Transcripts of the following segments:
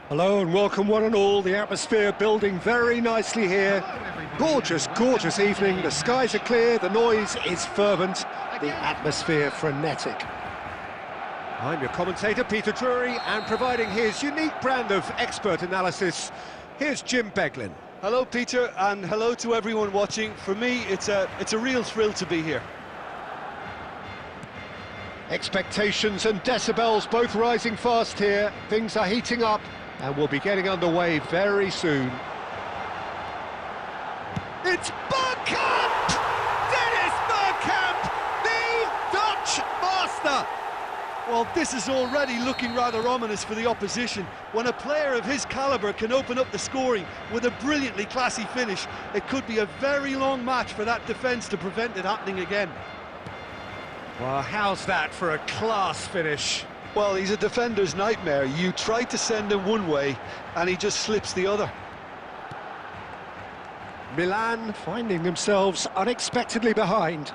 Hello and welcome one and all. The atmosphere building very nicely here. Gorgeous, gorgeous evening. The skies are clear, the noise is fervent, the atmosphere frenetic. I'm your commentator, Peter Drury, and providing his unique brand of expert analysis, here's Jim Beglin. Hello, Peter, and hello to everyone watching. For me, it's a real thrill to be here. Expectations and decibels both rising fast here. Things are heating up, and we'll be getting underway very soon. It's Bergkamp! Dennis Bergkamp, the Dutch master! Well, this is already looking rather ominous for the opposition. When a player of his calibre can open up the scoring with a brilliantly classy finish, it could be a very long match for that defence to prevent it happening again. Well, how's that for a class finish? Well, he's a defender's nightmare. You try to send him one way, and he just slips the other. Milan finding themselves unexpectedly behind.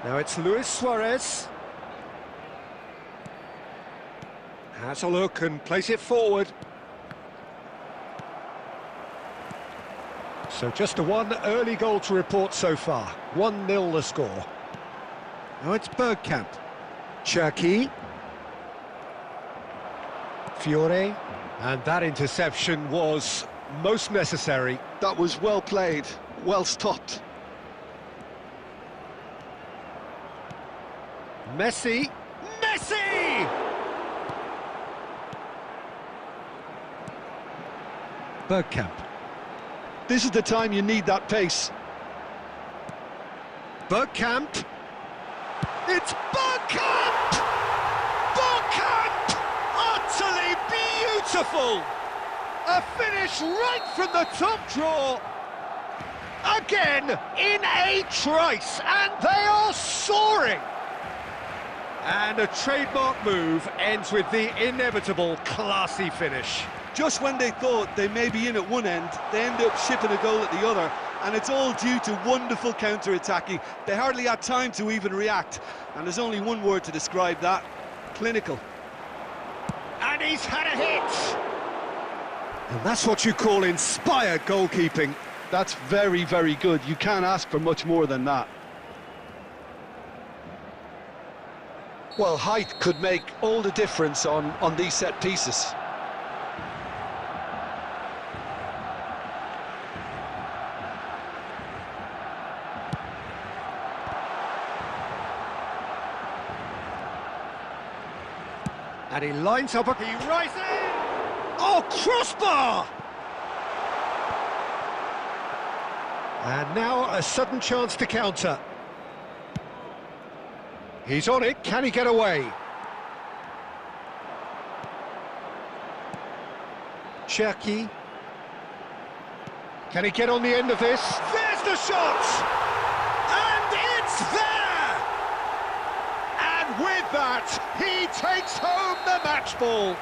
Now it's Luis Suarez. Has a look and plays it forward. So just one early goal to report so far. 1-0 the score. Now it's Bergkamp. Cherki. Fiore. And that interception was most necessary. That was well played, well stopped. Messi. Messi! Bergkamp. This is the time you need that pace. Bergkamp. It's Bergkamp! Bergkamp! Utterly beautiful! A finish right from the top draw. Again, in a trice, and they are soaring. And a trademark move ends with the inevitable classy finish. Just when they thought they may be in at one end, they end up shipping a goal at the other, and it's all due to wonderful counter-attacking. They hardly had time to even react, and there's only one word to describe that: clinical. And he's had a hit! And that's what you call inspired goalkeeping. That's very, very good. You can't ask for much more than that. Well, height could make all the difference on these set pieces. And he lines up, he rises! Oh, crossbar! And now a sudden chance to counter. He's on it, can he get away? Cherki. Can he get on the end of this? There's the shot! And it's there! And with that, he takes home the match ball.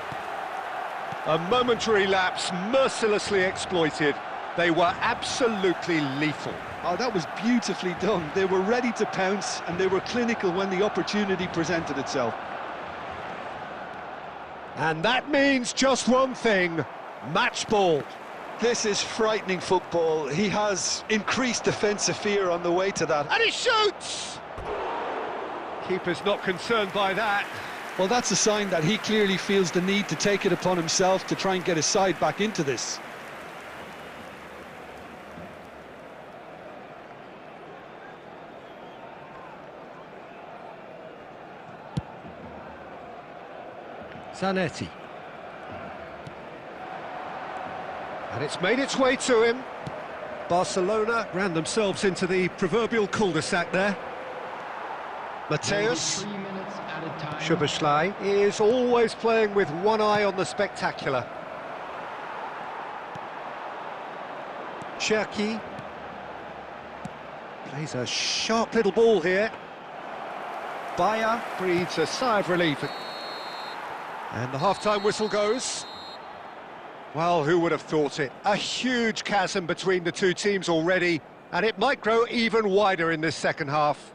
A momentary lapse mercilessly exploited. They were absolutely lethal. Oh, that was beautifully done. They were ready to pounce, and they were clinical when the opportunity presented itself. And that means just one thing: match ball. This is frightening football. He has increased defensive fear on the way to that. And he shoots! Keeper's not concerned by that. Well, that's a sign that he clearly feels the need to take it upon himself to try and get his side back into this. Zanetti. And it's made its way to him. Barcelona ran themselves into the proverbial cul-de-sac there. Mateus Szoboszlai is always playing with one eye on the spectacular. Cherki plays a sharp little ball here. Bayer breathes a sigh of relief. And the half-time whistle goes. Well, who would have thought it? A huge chasm between the two teams already, and it might grow even wider in this second half.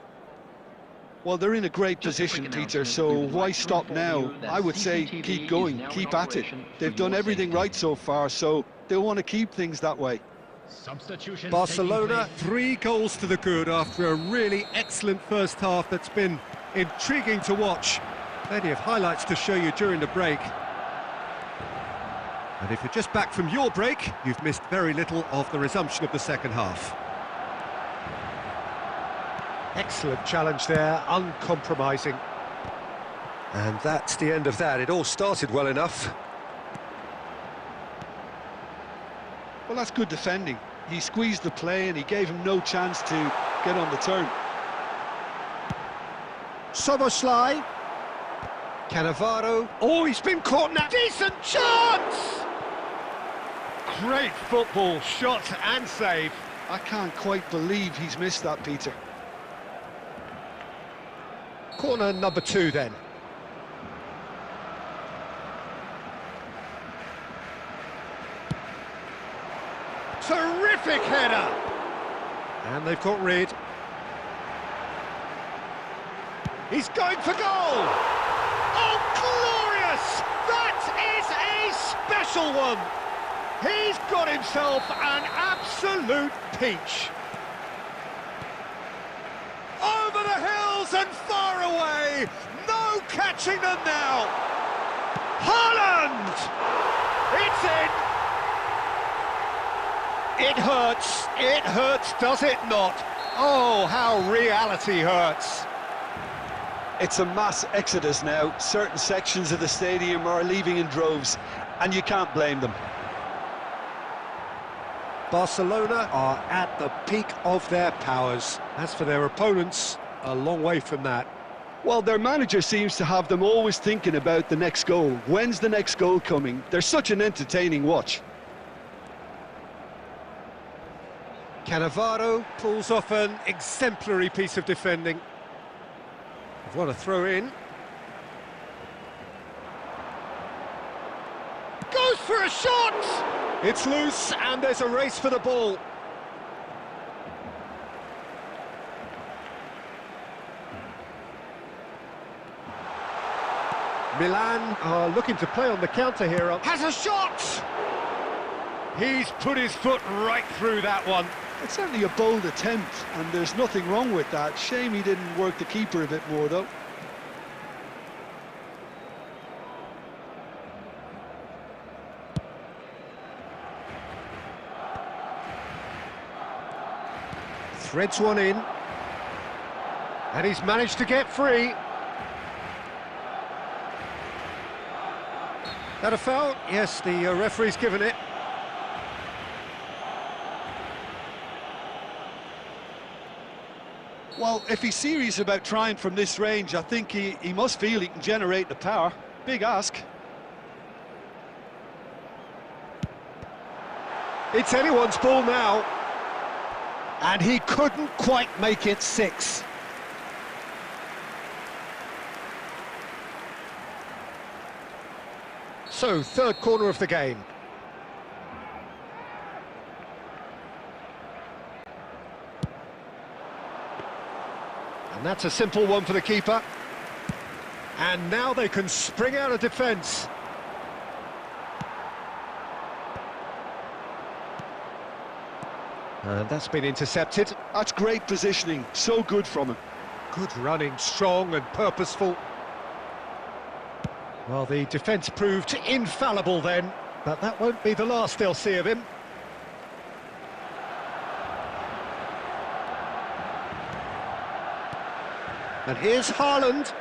Well, they're in a great position, Peter, so why stop now? I would say keep going, keep at it. They've done everything right so far, so they'll want to keep things that way. Barcelona, 3 goals to the good after a really excellent first half that's been intriguing to watch. Plenty of highlights to show you during the break. And if you're just back from your break, you've missed very little of the resumption of the second half. Excellent challenge there, uncompromising. And that's the end of that. It all started well enough. Well, that's good defending. He squeezed the play and he gave him no chance to get on the turn. Soboslai. Cannavaro. Oh, he's been caught now. Decent chance! Great football, shot and save. I can't quite believe he's missed that, Peter. Corner number 2 then. Terrific header! And they've got rid. He's going for goal! Oh, glorious! That is a special one! He's got himself an absolute peach. Over the hills and far away! No catching them now! Haaland! It's in! It hurts, does it not? Oh, how reality hurts. It's a mass exodus now. Certain sections of the stadium are leaving in droves, and you can't blame them. Barcelona are at the peak of their powers. As for their opponents, a long way from that. Well, their manager seems to have them always thinking about the next goal. When's the next goal coming? They're such an entertaining watch. Cannavaro pulls off an exemplary piece of defending. What a throw in. Goes for a shot! It's loose and there's a race for the ball. Milan are looking to play on the counter here. Has a shot! He's put his foot right through that one. It's certainly a bold attempt, and there's nothing wrong with that. Shame he didn't work the keeper a bit more, though. Threads one in. And he's managed to get free. That a foul? Yes, the referee's given it. Well, if he's serious about trying from this range, I think he must feel he can generate the power. Big ask. It's anyone's ball now. And he couldn't quite make it 6. So, third corner of the game. And that's a simple one for the keeper. And now they can spring out of defence. And that's been intercepted. That's great positioning, so good from him. Good running, strong and purposeful. Well, the defence proved infallible then, but that won't be the last they'll see of him. And here's Haaland.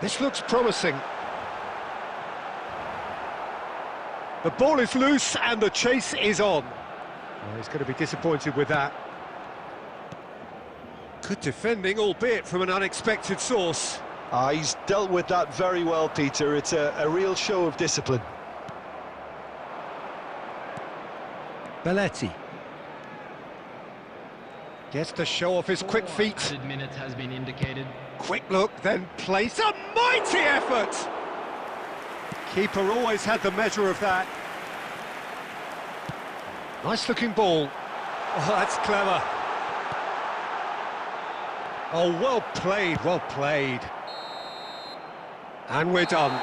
This looks promising. The ball is loose and the chase is on. Well, he's going to be disappointed with that. Good defending, albeit from an unexpected source. He's dealt with that very well, Peter. It's a real show of discipline. Belletti gets to show off his quick feet. Added minute has been indicated. Quick look, then place. A mighty effort! Keeper always had the measure of that. Nice looking ball. Oh, that's clever. Oh, well played, well played. And we're done.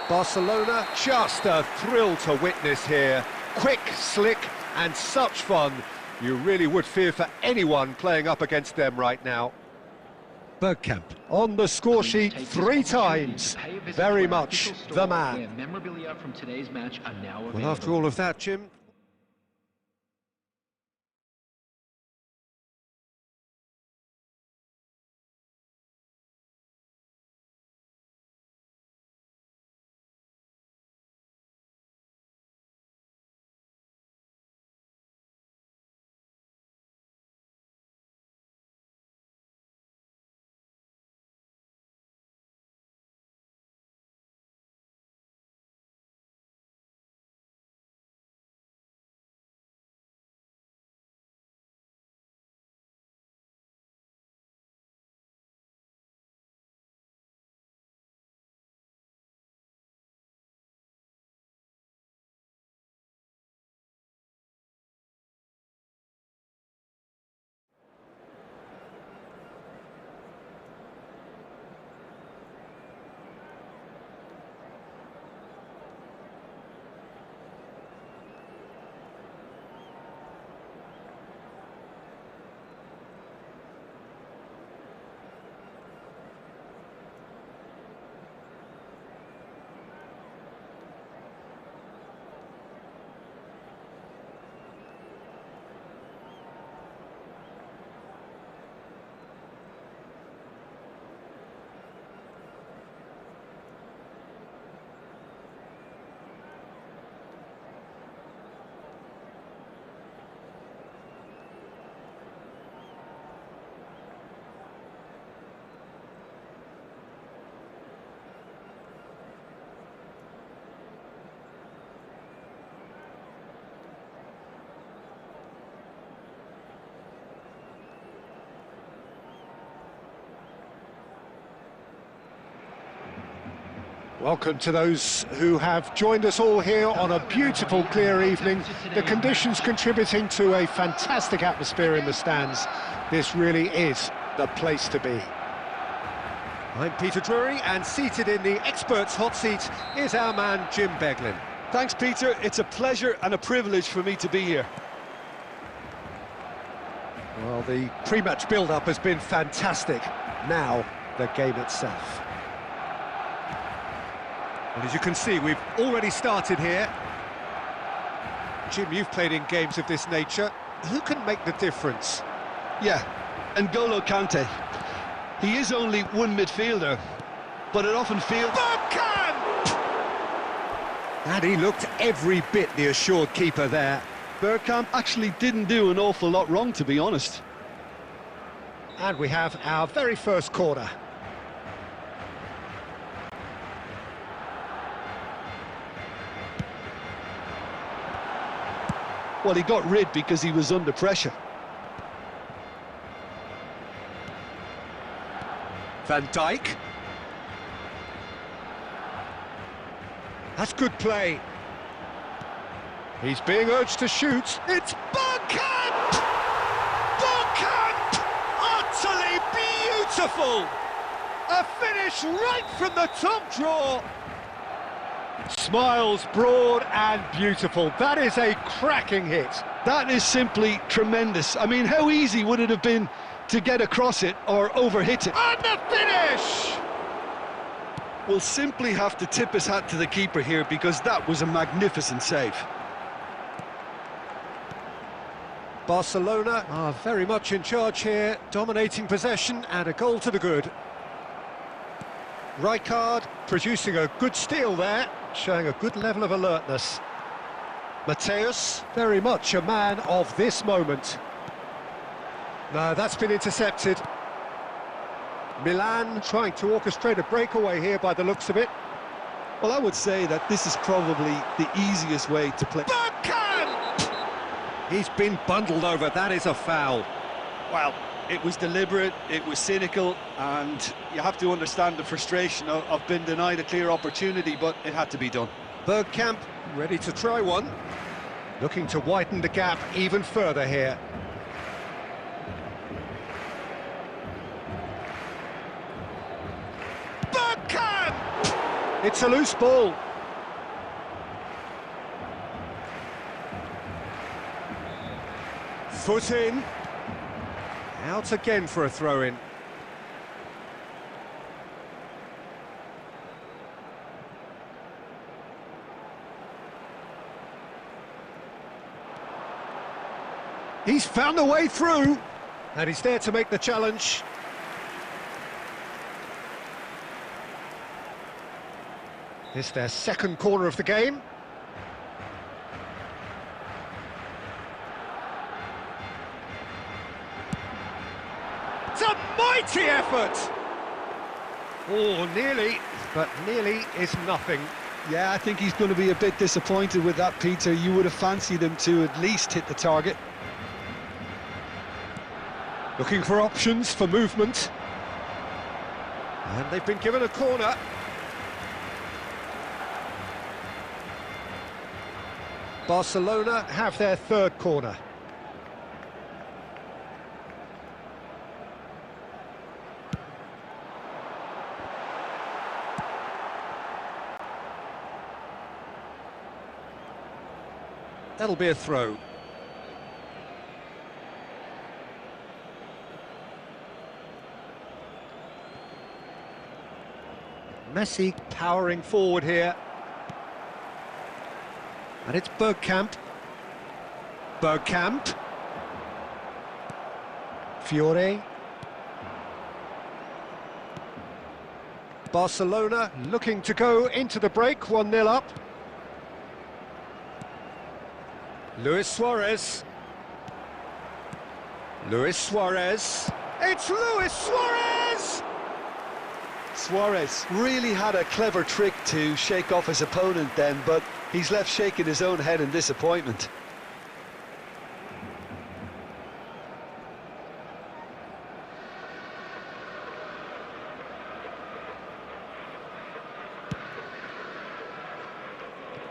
Barcelona, just a thrill to witness here. Quick, slick, and such fun. You really would fear for anyone playing up against them right now. Bergkamp on the score sheet 3 times. Very much the man. Memorabilia from today's match are now available. Well, after all of that, Jim, welcome to those who have joined us all here on a beautiful, clear evening. The conditions contributing to a fantastic atmosphere in the stands. This really is the place to be. I'm Peter Drury, and seated in the experts' hot seat is our man Jim Beglin. Thanks, Peter. It's a pleasure and a privilege for me to be here. Well, the pre-match build-up has been fantastic. Now, the game itself. And as you can see, we've already started here. Jim, you've played in games of this nature. Who can make the difference? Yeah, N'Golo Kante. He is only one midfielder, but it often feels... Bergkamp! And he looked every bit the assured keeper there. Bergkamp actually didn't do an awful lot wrong, to be honest. And we have our very first corner. Well, he got rid because he was under pressure. Van Dijk. That's good play. He's being urged to shoot. It's Bergkamp! Bergkamp! Utterly beautiful! A finish right from the top drawer. Smiles broad and beautiful. That is a cracking hit. That is simply tremendous. I mean, how easy would it have been to get across it or overhit it? And the finish! We'll simply have to tip his hat to the keeper here, because that was a magnificent save. Barcelona are very much in charge here, dominating possession and a goal to the good. Rijkaard producing a good steal there, showing a good level of alertness. Mateus, very much a man of this moment. No, that's been intercepted. Milan trying to orchestrate a breakaway here by the looks of it. Well, I would say that this is probably the easiest way to play. Bergkamp! He's been bundled over, that is a foul. Well, it was deliberate, it was cynical, and you have to understand the frustration of being denied a clear opportunity, but it had to be done. Bergkamp ready to try one. Looking to widen the gap even further here. It's a loose ball. Foot in. Out again for a throw-in. He's found a way through, and he's there to make the challenge. It's their second corner of the game. It's a mighty effort! Oh, nearly, but nearly is nothing. Yeah, I think he's going to be a bit disappointed with that, Peter. You would have fancied him to at least hit the target. Looking for options for movement. And they've been given a corner. Barcelona have their third corner. That'll be a throw. Messi powering forward here. And it's Bergkamp. Bergkamp. Fiore. Barcelona looking to go into the break, 1-0 up. Luis Suarez. Luis Suarez. It's Luis Suarez! Suarez really had a clever trick to shake off his opponent then, but he's left shaking his own head in disappointment.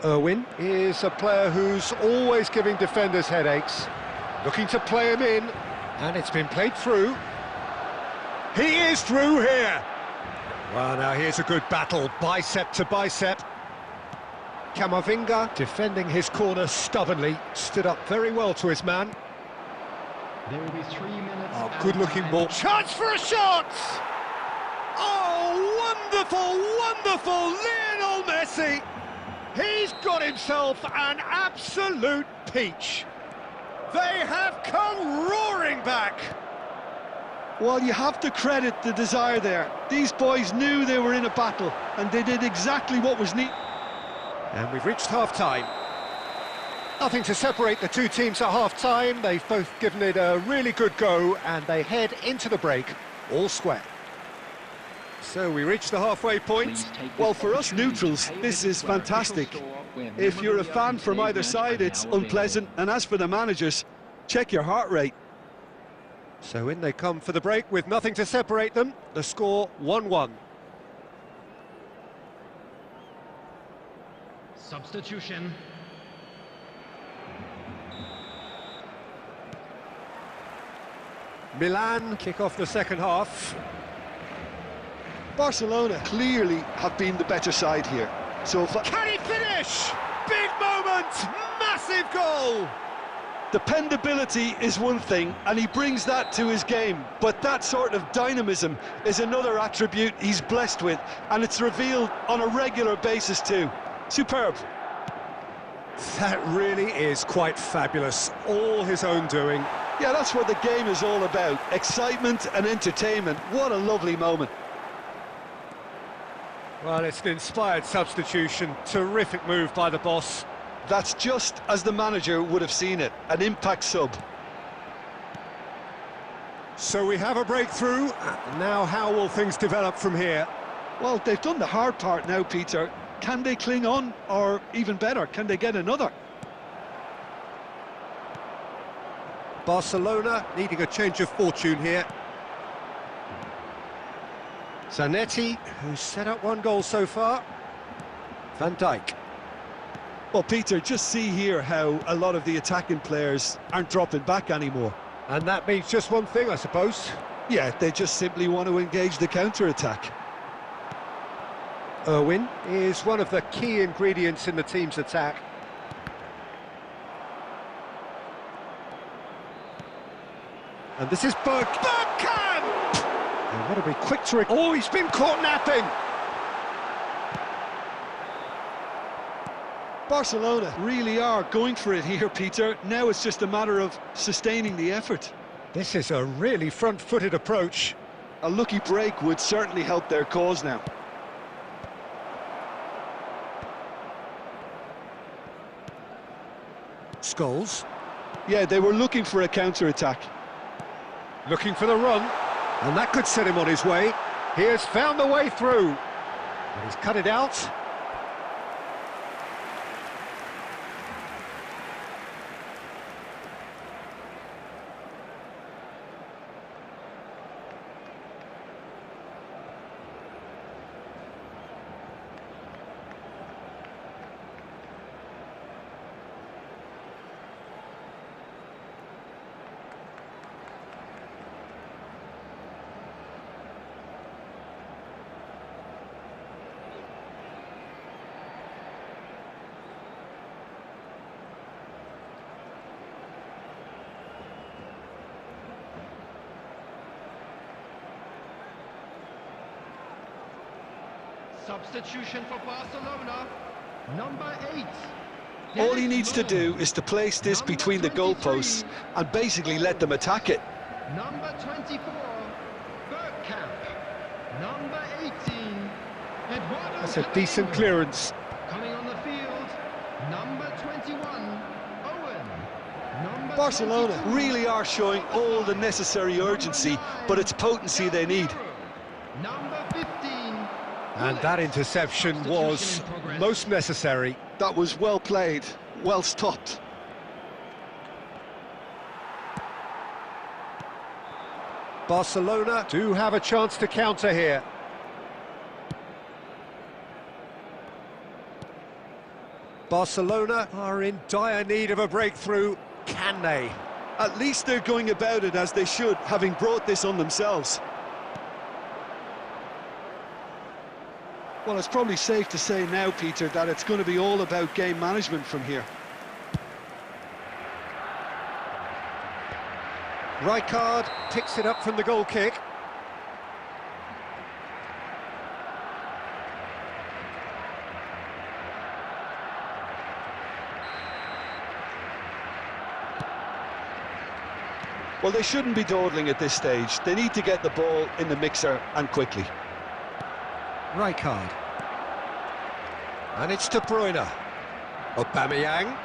Irwin is a player who's always giving defenders headaches. Looking to play him in, and it's been played through. He is through here! Well, now here's a good battle, bicep to bicep. Camavinga defending his corner stubbornly, stood up very well to his man. There will be 3 minutes. Oh, good-looking ball. Chance for a shot! Oh, wonderful, wonderful Lionel Messi! He's got himself an absolute peach. They have come roaring back. Well, you have to credit the desire there. These boys knew they were in a battle, and they did exactly what was needed. And we've reached half-time. Nothing to separate the two teams at half-time. They've both given it a really good go, and they head into the break all square. So we reach the halfway point. Well, for us neutrals, this is fantastic. If you're a fan from either side, it's unpleasant. And as for the managers, check your heart rate. So in they come for the break with nothing to separate them. The score 1-1. Substitution. Milan kick off the second half. Barcelona clearly have been the better side here. So Can he finish? Big moment! Massive goal! dependability is one thing, and he brings that to his game, but that sort of dynamism is another attribute he's blessed with, and it's revealed on a regular basis too. Superb. That really is quite fabulous, all his own doing. Yeah, that's what the game is all about, excitement and entertainment. What a lovely moment. Well, it's an inspired substitution, terrific move by the boss. That's just as the manager would have seen it, an impact sub. So we have a breakthrough. Now how will things develop from here? Well, they've done the hard part now, Peter. Can they cling on, or even better, can they get another? Barcelona needing a change of fortune here. Zanetti, who's set up one goal so far. Van Dijk. Well, Peter, just see here how a lot of the attacking players aren't dropping back anymore. And that means just one thing, I suppose. Yeah, they just simply want to engage the counter-attack. Irwin is one of the key ingredients in the team's attack. And this is Bergkamp! And what a be quick to... Oh, he's been caught napping! Barcelona really are going for it here, Peter. Now it's just a matter of sustaining the effort. This is a really front-footed approach. A lucky break would certainly help their cause now. Scholes. Yeah, they were looking for a counter-attack. Looking for the run, and that could set him on his way. He has found the way through, but he's cut it out. Substitution for Barcelona, number 8. All he needs to do is to place this between the goalposts and basically let them attack it. Number 24, Bergkamp. Number 18, Eduardo. That's a decent clearance. Coming on the field, number 21, Owen. Number Barcelona 22, really are showing all the necessary urgency, but it's potency they need. Number 15. And that interception was most necessary. That was well played, well stopped. Barcelona do have a chance to counter here. Barcelona are in dire need of a breakthrough. Can they? At least they're going about it as they should, having brought this on themselves. Well, it's probably safe to say now, Peter, that it's going to be all about game management from here. Rijkaard picks it up from the goal kick. Well, they shouldn't be dawdling at this stage. They need to get the ball in the mixer and quickly. Rijkaard. And it's De Bruyne. Aubameyang.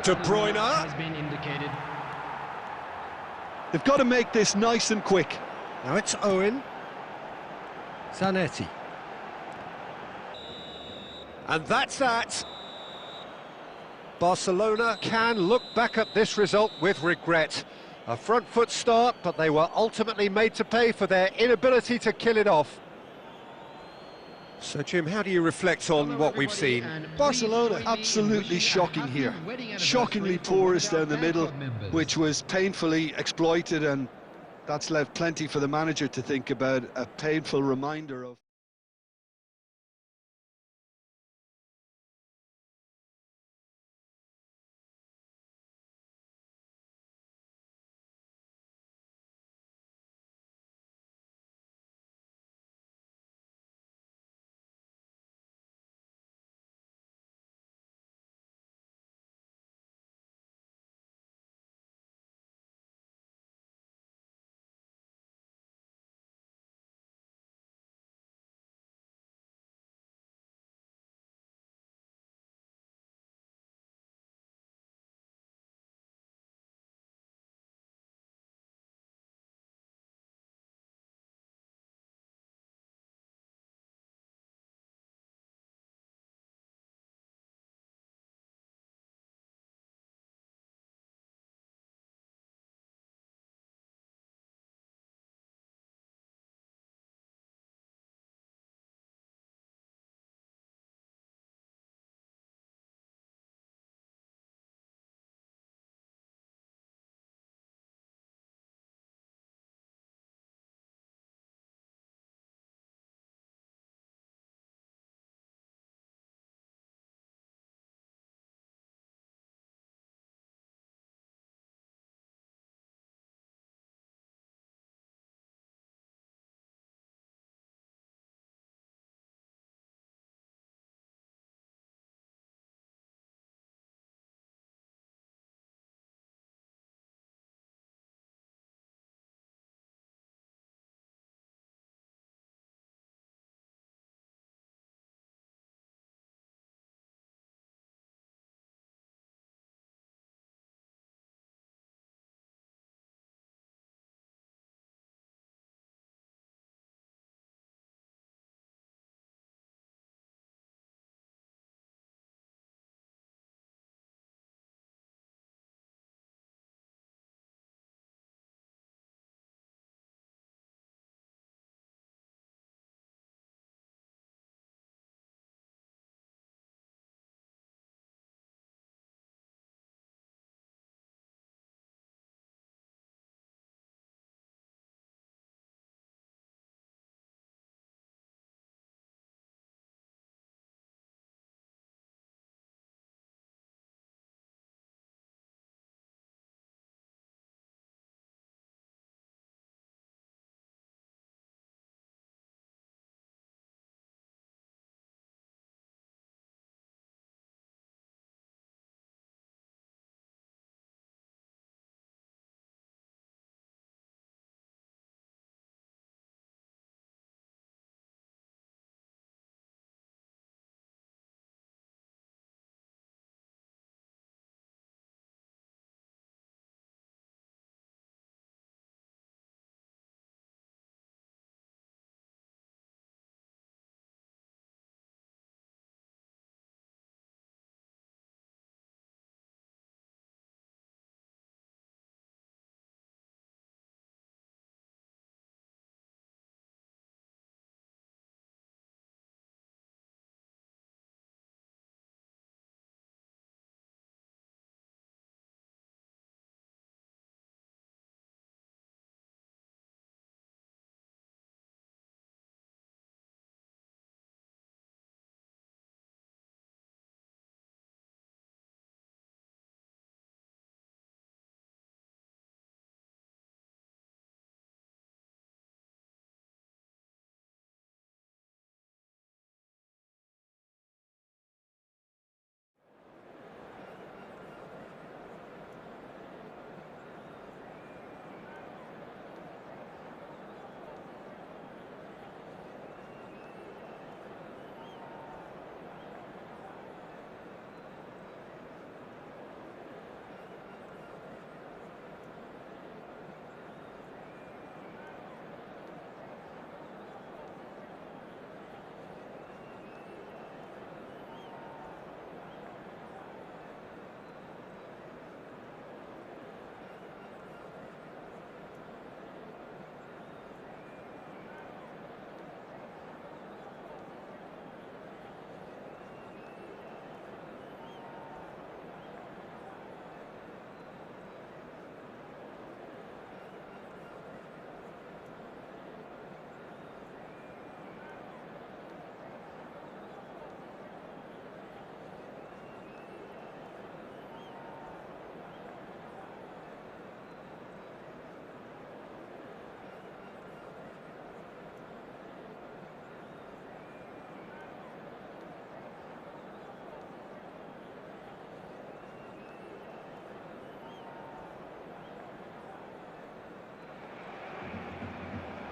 De Bruyne. Has been indicated. They've got to make this nice and quick. Now it's Owen. Zanetti. And that's that. Barcelona can look back at this result with regret. A front foot start, but they were ultimately made to pay for their inability to kill it off. So, Jim, how do you reflect on what we've seen? Barcelona absolutely shocking here. Shockingly porous down the middle, which was painfully exploited, and that's left plenty for the manager to think about. A painful reminder of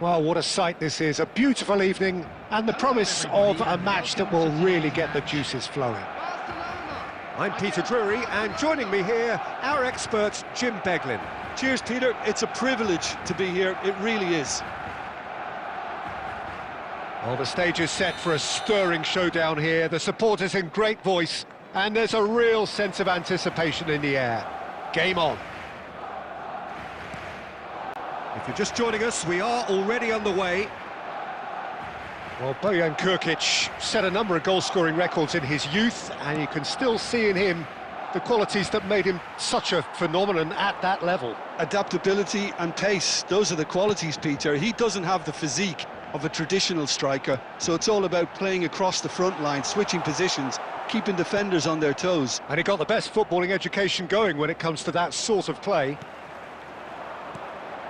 Well, what a sight this is, a beautiful evening, and the promise of a match that will really get the juices flowing. I'm Peter Drury, and joining me here, our expert, Jim Beglin. Cheers, Peter. It's a privilege to be here. It really is. Well, the stage is set for a stirring showdown here. The supporters in great voice, and there's a real sense of anticipation in the air. Game on. If you're just joining us, we are already underway. Well, Bojan Krkić set a number of goal-scoring records in his youth, and you can still see in him the qualities that made him such a phenomenon at that level. Adaptability and pace, those are the qualities, Peter. He doesn't have the physique of a traditional striker, so it's all about playing across the front line, switching positions, keeping defenders on their toes. And he got the best footballing education going when it comes to that sort of play.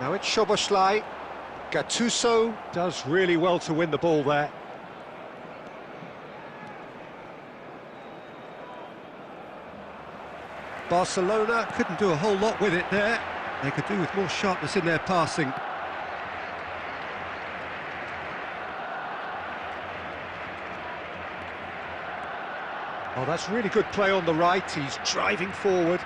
Now it's Szoboszlai. Gattuso does really well to win the ball there. Barcelona couldn't do a whole lot with it there. They could do with more sharpness in their passing. Oh, that's really good play on the right. He's driving forward.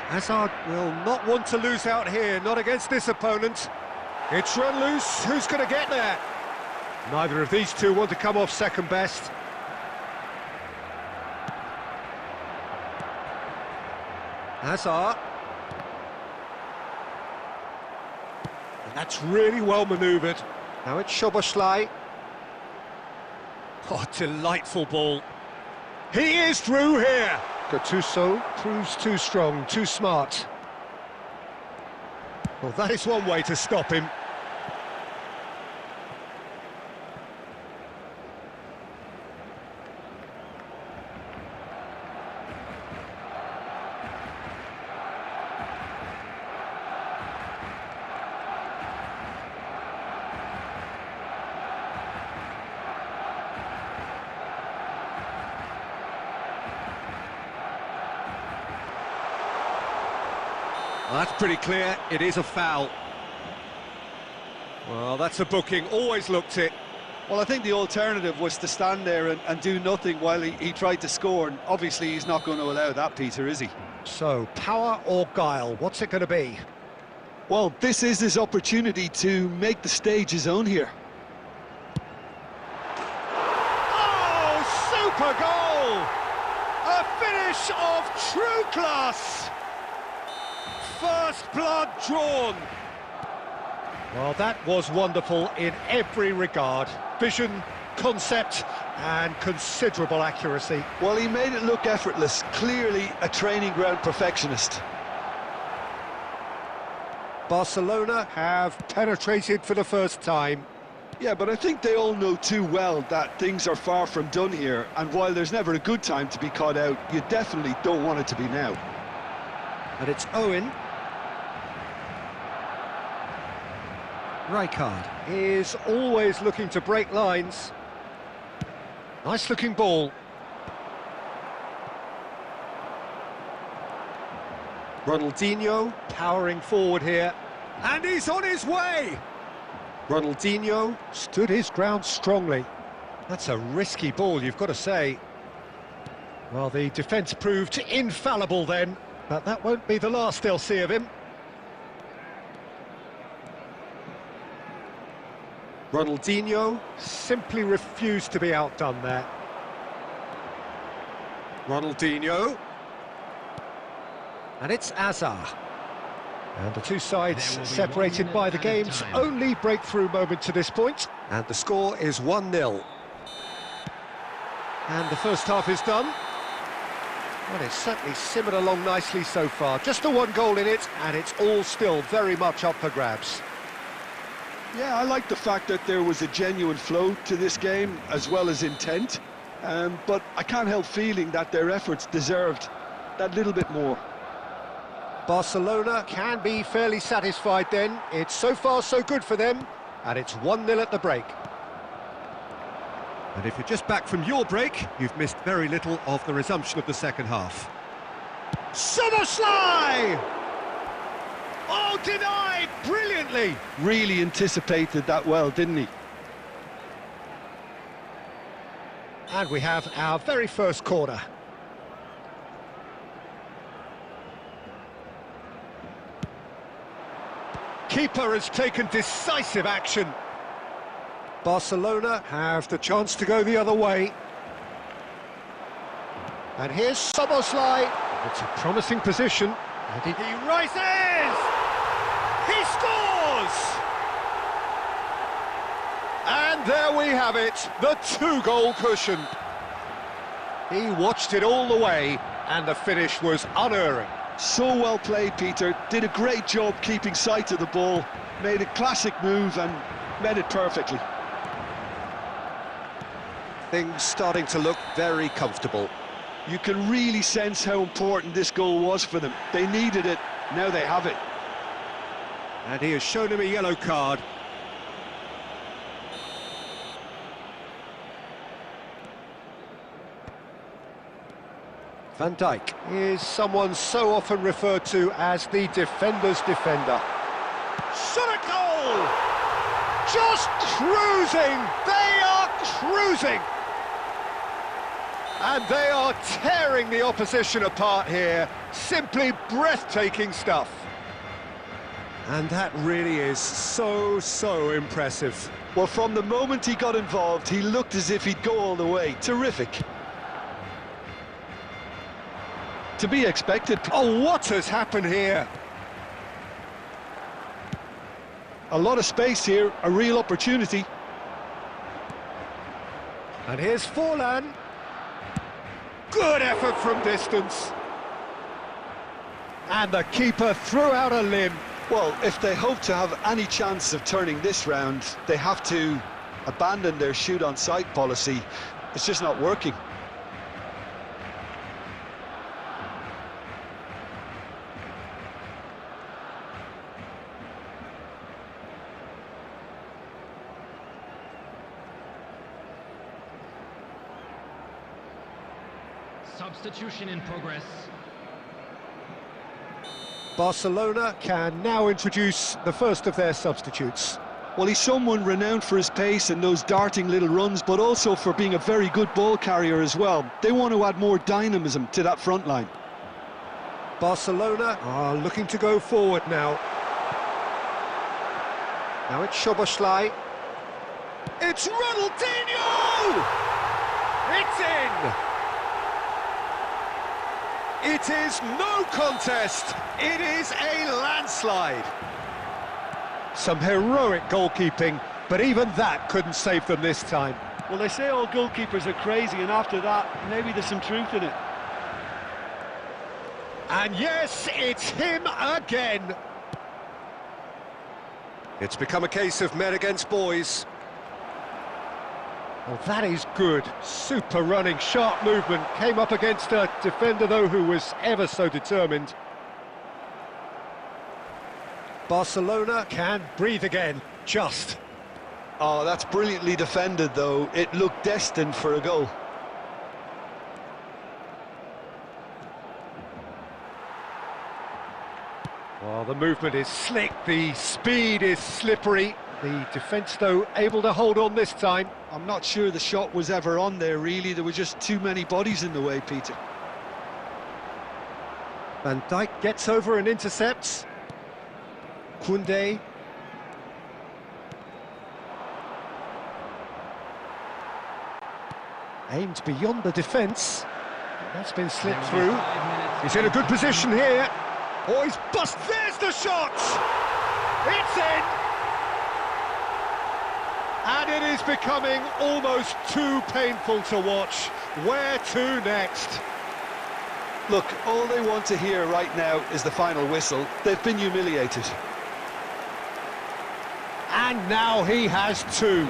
Hazard will not want to lose out here, not against this opponent. It's run loose, who's going to get there? Neither of these two want to come off second best. Hazard. And that's really well manoeuvred. Now it's Szoboszlai. Oh, delightful ball. He is through here. Gattuso proves too strong, too smart. Well, that is one way to stop him. Well, that's pretty clear, it is a foul. Well, that's a booking, always looked it. Well, I think the alternative was to stand there and do nothing while he tried to score, and obviously he's not going to allow that, Peter, is he? So, power or guile, what's it going to be? Well, this is his opportunity to make the stage his own here. Oh, super goal! A finish of true class! First blood drawn. Well, that was wonderful in every regard. Vision, concept, and considerable accuracy. Well, he made it look effortless. Clearly a training ground perfectionist. Barcelona have penetrated for the first time. Yeah, but I think they all know too well that things are far from done here, and while there's never a good time to be caught out, you definitely don't want it to be now. And it's Owen. Rijkaard is always looking to break lines. Nice looking ball. Ronaldinho powering forward here. And he's on his way! Ronaldinho stood his ground strongly. That's a risky ball, you've got to say. Well, the defence proved infallible then, but that won't be the last they'll see of him. Ronaldinho simply refused to be outdone there. Ronaldinho. And it's Hazard. And the two sides separated by the game's only breakthrough moment to this point. And the score is 1-0. And the first half is done. Well, it's certainly simmered along nicely so far. Just the one goal in it, and it's all still very much up for grabs. Yeah, I like the fact that there was a genuine flow to this game, as well as intent. But I can't help feeling that their efforts deserved that little bit more. Barcelona can be fairly satisfied then. It's so far so good for them, and it's 1-0 at the break. And if you're just back from your break, you've missed very little of the resumption of the second half. Szoboszlai! Oh, denied! brilliantly. Really anticipated that well, didn't he? And we have our very first corner. Keeper has taken decisive action. Barcelona have the chance to go the other way. And here's Soboslai. It's a promising position. And he rises! He scores! And there we have it, the two-goal cushion. He watched it all the way, and the finish was unerring. So well played, Peter. Did a great job keeping sight of the ball. Made a classic move and met it perfectly. Things starting to look very comfortable. You can really sense how important this goal was for them. They needed it, now they have it. And he has shown him a yellow card. Van Dijk is someone so often referred to as the defender's defender. Shot a goal! Just cruising! They are cruising! And they are tearing the opposition apart here. Simply breathtaking stuff. And that really is so impressive. Well, from the moment he got involved, he looked as if he'd go all the way. Terrific. To be expected. Oh, what has happened here? A lot of space here, a real opportunity. And here's Forlan. Good effort from distance. And the keeper threw out a limb. Well, if they hope to have any chance of turning this round, they have to abandon their shoot-on-sight policy. It's just not working. Substitution in progress. Barcelona can now introduce the first of their substitutes. Well, he's someone renowned for his pace and those darting little runs, but also for being a very good ball carrier as well. They want to add more dynamism to that front line. Barcelona are looking to go forward now. Now it's Szoboszlai. It's Ronaldinho! It's in! It is no contest. It is a landslide. Some heroic goalkeeping, but even that couldn't save them this time. Well, they say all goalkeepers are crazy, and after that, maybe there's some truth in it. And yes, it's him again. It's become a case of men against boys. Well, that is good. Super running, sharp movement. Came up against a defender, though, who was ever so determined. Barcelona can breathe again, just. Oh, that's brilliantly defended, though. It looked destined for a goal. Well, the movement is slick, the speed is slippery. The defence, though, able to hold on this time. I'm not sure the shot was ever on there, really. There were just too many bodies in the way, Peter. Van Dijk gets over and intercepts. Koundé. Aimed beyond the defence. That's been slipped through. He's in a good position here. Oh, he's bust. There's the shot! It's in! And it is becoming almost too painful to watch. Where to next? Look, all they want to hear right now is the final whistle. They've been humiliated. And now he has two.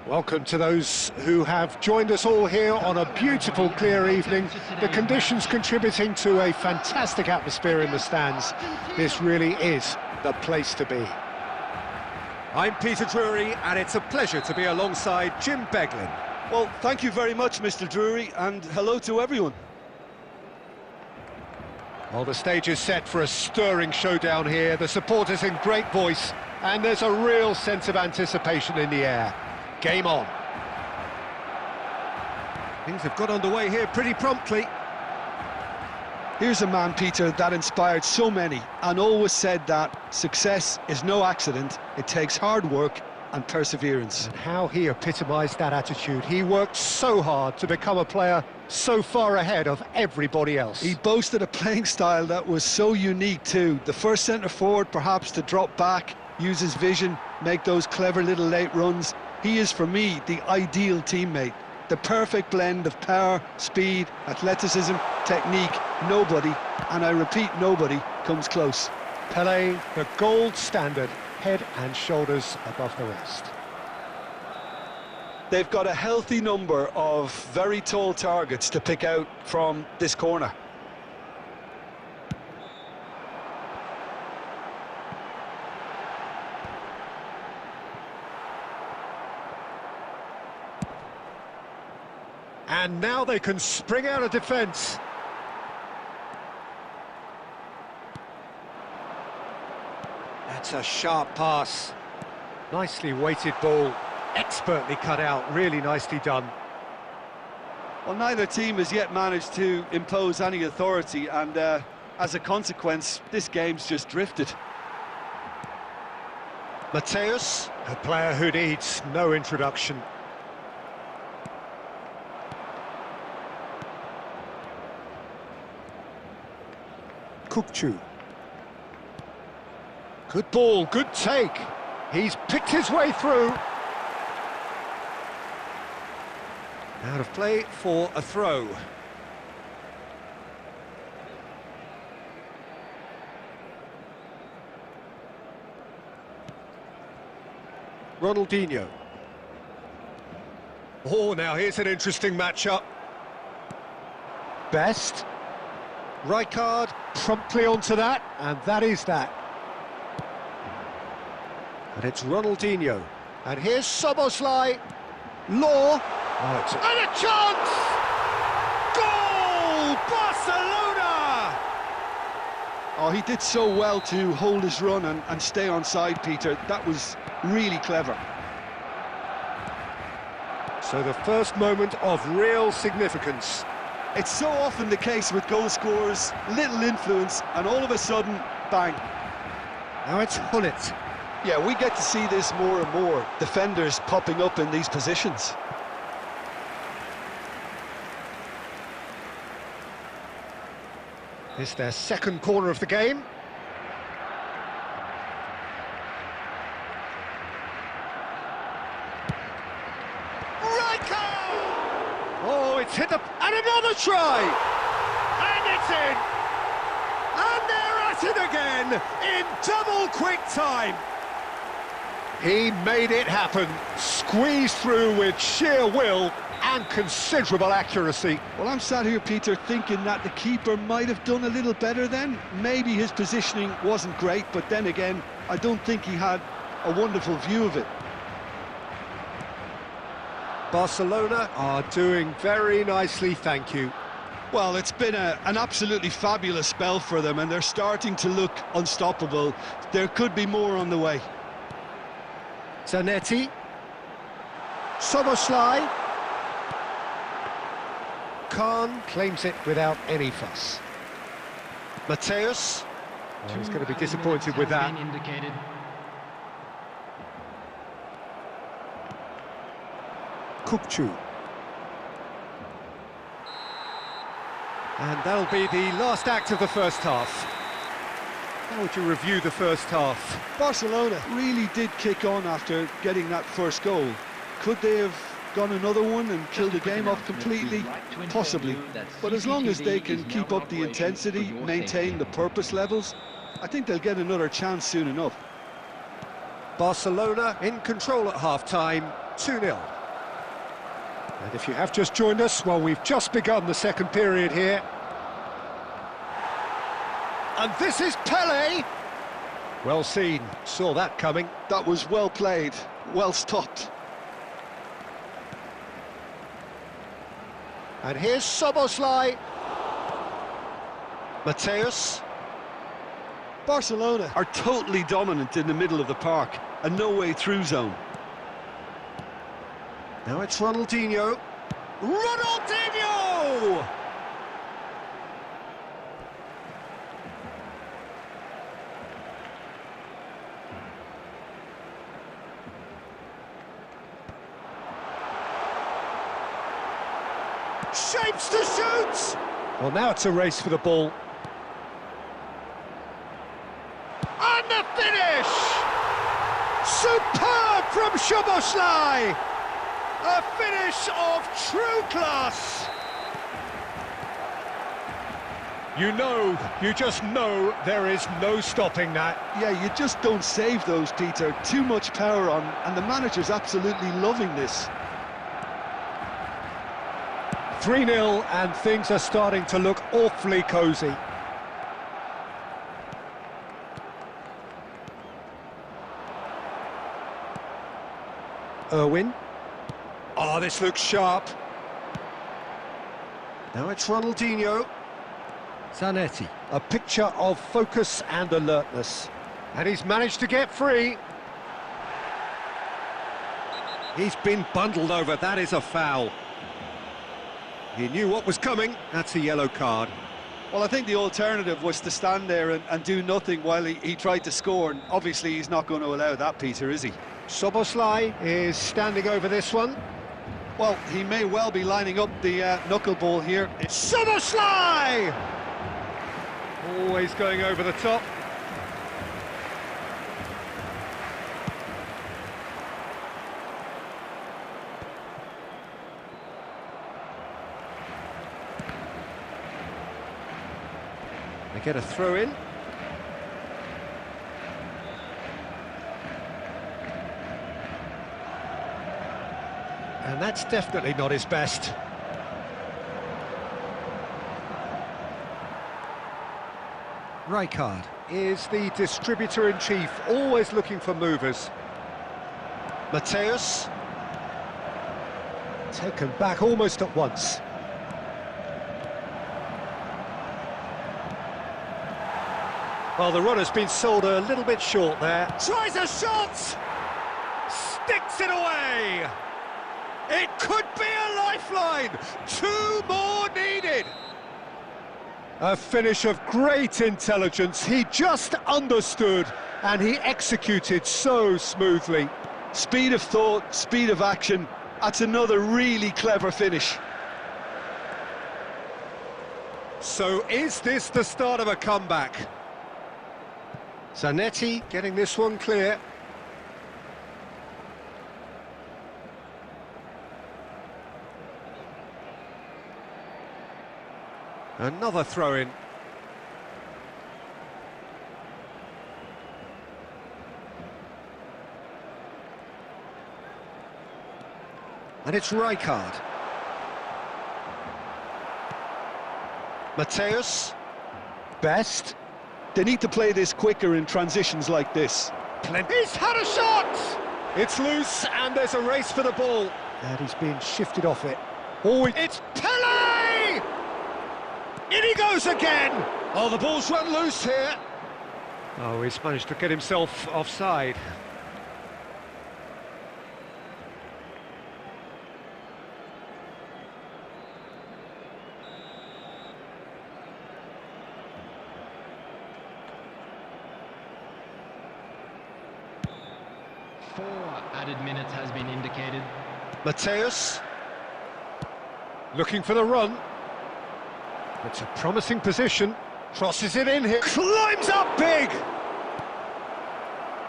Welcome to those who have joined us all here on a beautiful, clear evening. The conditions contributing to a fantastic atmosphere in the stands. This really is the place to be. I'm Peter Drury, and it's a pleasure to be alongside Jim Beglin. Well, thank you very much, Mr. Drury, and hello to everyone. Well, the stage is set for a stirring showdown here. The supporters in great voice, and there's a real sense of anticipation in the air. Game on. Things have got underway here pretty promptly. Here's a man, Peter, that inspired so many and always said that success is no accident. It takes hard work and perseverance. And how he epitomised that attitude. He worked so hard to become a player so far ahead of everybody else. He boasted a playing style that was so unique too. The first centre-forward perhaps to drop back, use his vision, make those clever little late runs. He is, for me, the ideal teammate. The perfect blend of power, speed, athleticism, technique. Nobody, and I repeat, nobody, comes close. Pelé, the gold standard, head and shoulders above the rest. They've got a healthy number of very tall targets to pick out from this corner. And now they can spring out of defence. That's a sharp pass. Nicely weighted ball. Expertly cut out. Really nicely done. Well, neither team has yet managed to impose any authority, and as a consequence, this game's just drifted. Mateus, a player who needs no introduction. Kukçu. Good ball, good take. He's picked his way through. Out of play for a throw. Ronaldinho. Oh, now here's an interesting matchup. Best. Rijkaard promptly onto that, and that is that. And it's Ronaldinho. And here's Szoboszlai. Law. Oh, and a chance! Goal! Barcelona! Oh, he did so well to hold his run and stay on side, Peter. That was really clever. So the first moment of real significance. It's so often the case with goal scorers, little influence, and all of a sudden, bang. Now it's Hullet. Yeah, we get to see this more and more. Defenders popping up in these positions. It's their second corner of the game. Oh, it's hit up, and another try! And it's in! And they're at it again, in double quick time! He made it happen, squeezed through with sheer will and considerable accuracy. Well, I'm sat here, Peter, thinking that the keeper might have done a little better then. Maybe his positioning wasn't great, but then again, I don't think he had a wonderful view of it. Barcelona are doing very nicely, thank you. Well, it's been an absolutely fabulous spell for them, and they're starting to look unstoppable. There could be more on the way. Zanetti. Szoboszlai. Khan claims it without any fuss. Mateus. Oh, he's going to be disappointed with that. Kukçu. And that'll be the last act of the first half. How would you review the first half? Barcelona really did kick on after getting that first goal. Could they have gone another one and killed the game off completely? Possibly. But as long as they can keep up the intensity, maintain the purpose levels, I think they'll get another chance soon enough. Barcelona in control at half-time, 2-0. And if you have just joined us, well, we've just begun the second period here. And this is Pele. Well seen, saw that coming. That was well played, well stopped. And here's Szoboszlai. Mateus. Barcelona are totally dominant in the middle of the park, a no-way through zone. Now it's Ronaldinho. Ronaldinho! Shapes to shoot! Well, now it's a race for the ball. And the finish! Superb from Szoboszlai! A finish of true class! You just know there is no stopping that. Yeah, you just don't save those, Peter. Too much power on, and the manager's absolutely loving this. 3-0, and things are starting to look awfully cosy. Irwin. Oh, this looks sharp. Now it's Ronaldinho. Zanetti. A picture of focus and alertness. And he's managed to get free. He's been bundled over, that is a foul. He knew what was coming, that's a yellow card. Well, I think the alternative was to stand there and do nothing while he tried to score, and obviously he's not going to allow that, Peter, is he? Szoboszlai is standing over this one. Well, he may well be lining up the knuckleball here. It's Szoboszlai! Always going over the top. They get a throw in. And that's definitely not his best. Rijkaard is the distributor-in-chief, always looking for movers. Mateus. Taken back almost at once. Well, the runner's been sold a little bit short there. Tries a shot! Sticks it away! It could be a lifeline! 2 more needed! A finish of great intelligence. He just understood and he executed so smoothly. Speed of thought, speed of action. That's another really clever finish. So is this the start of a comeback? Zanetti getting this one clear. Another throw-in. And it's Rijkaard. Mateus. Best. They need to play this quicker in transitions like this. He's had a shot! It's loose and there's a race for the ball. And he's being shifted off it. Oh, it's Pele! In he goes again! Oh, the ball's run loose here. Oh, he's managed to get himself offside. Added minutes has been indicated. Mateus. Looking for the run. It's a promising position. Crosses it in here. Climbs up big!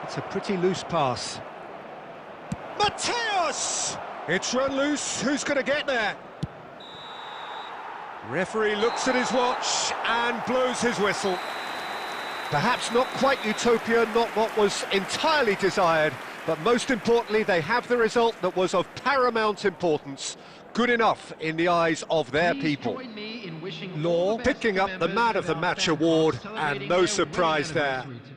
It's a pretty loose pass. Mateus! It's run loose. Who's going to get there? Referee looks at his watch and blows his whistle. Perhaps not quite utopia, not what was entirely desired, but most importantly, they have the result that was of paramount importance. good enough in the eyes of their people. Join me in wishing all Law the best picking to up the members Man of the our Match fan award, club and celebrating no their surprise wedding there. anniversary today.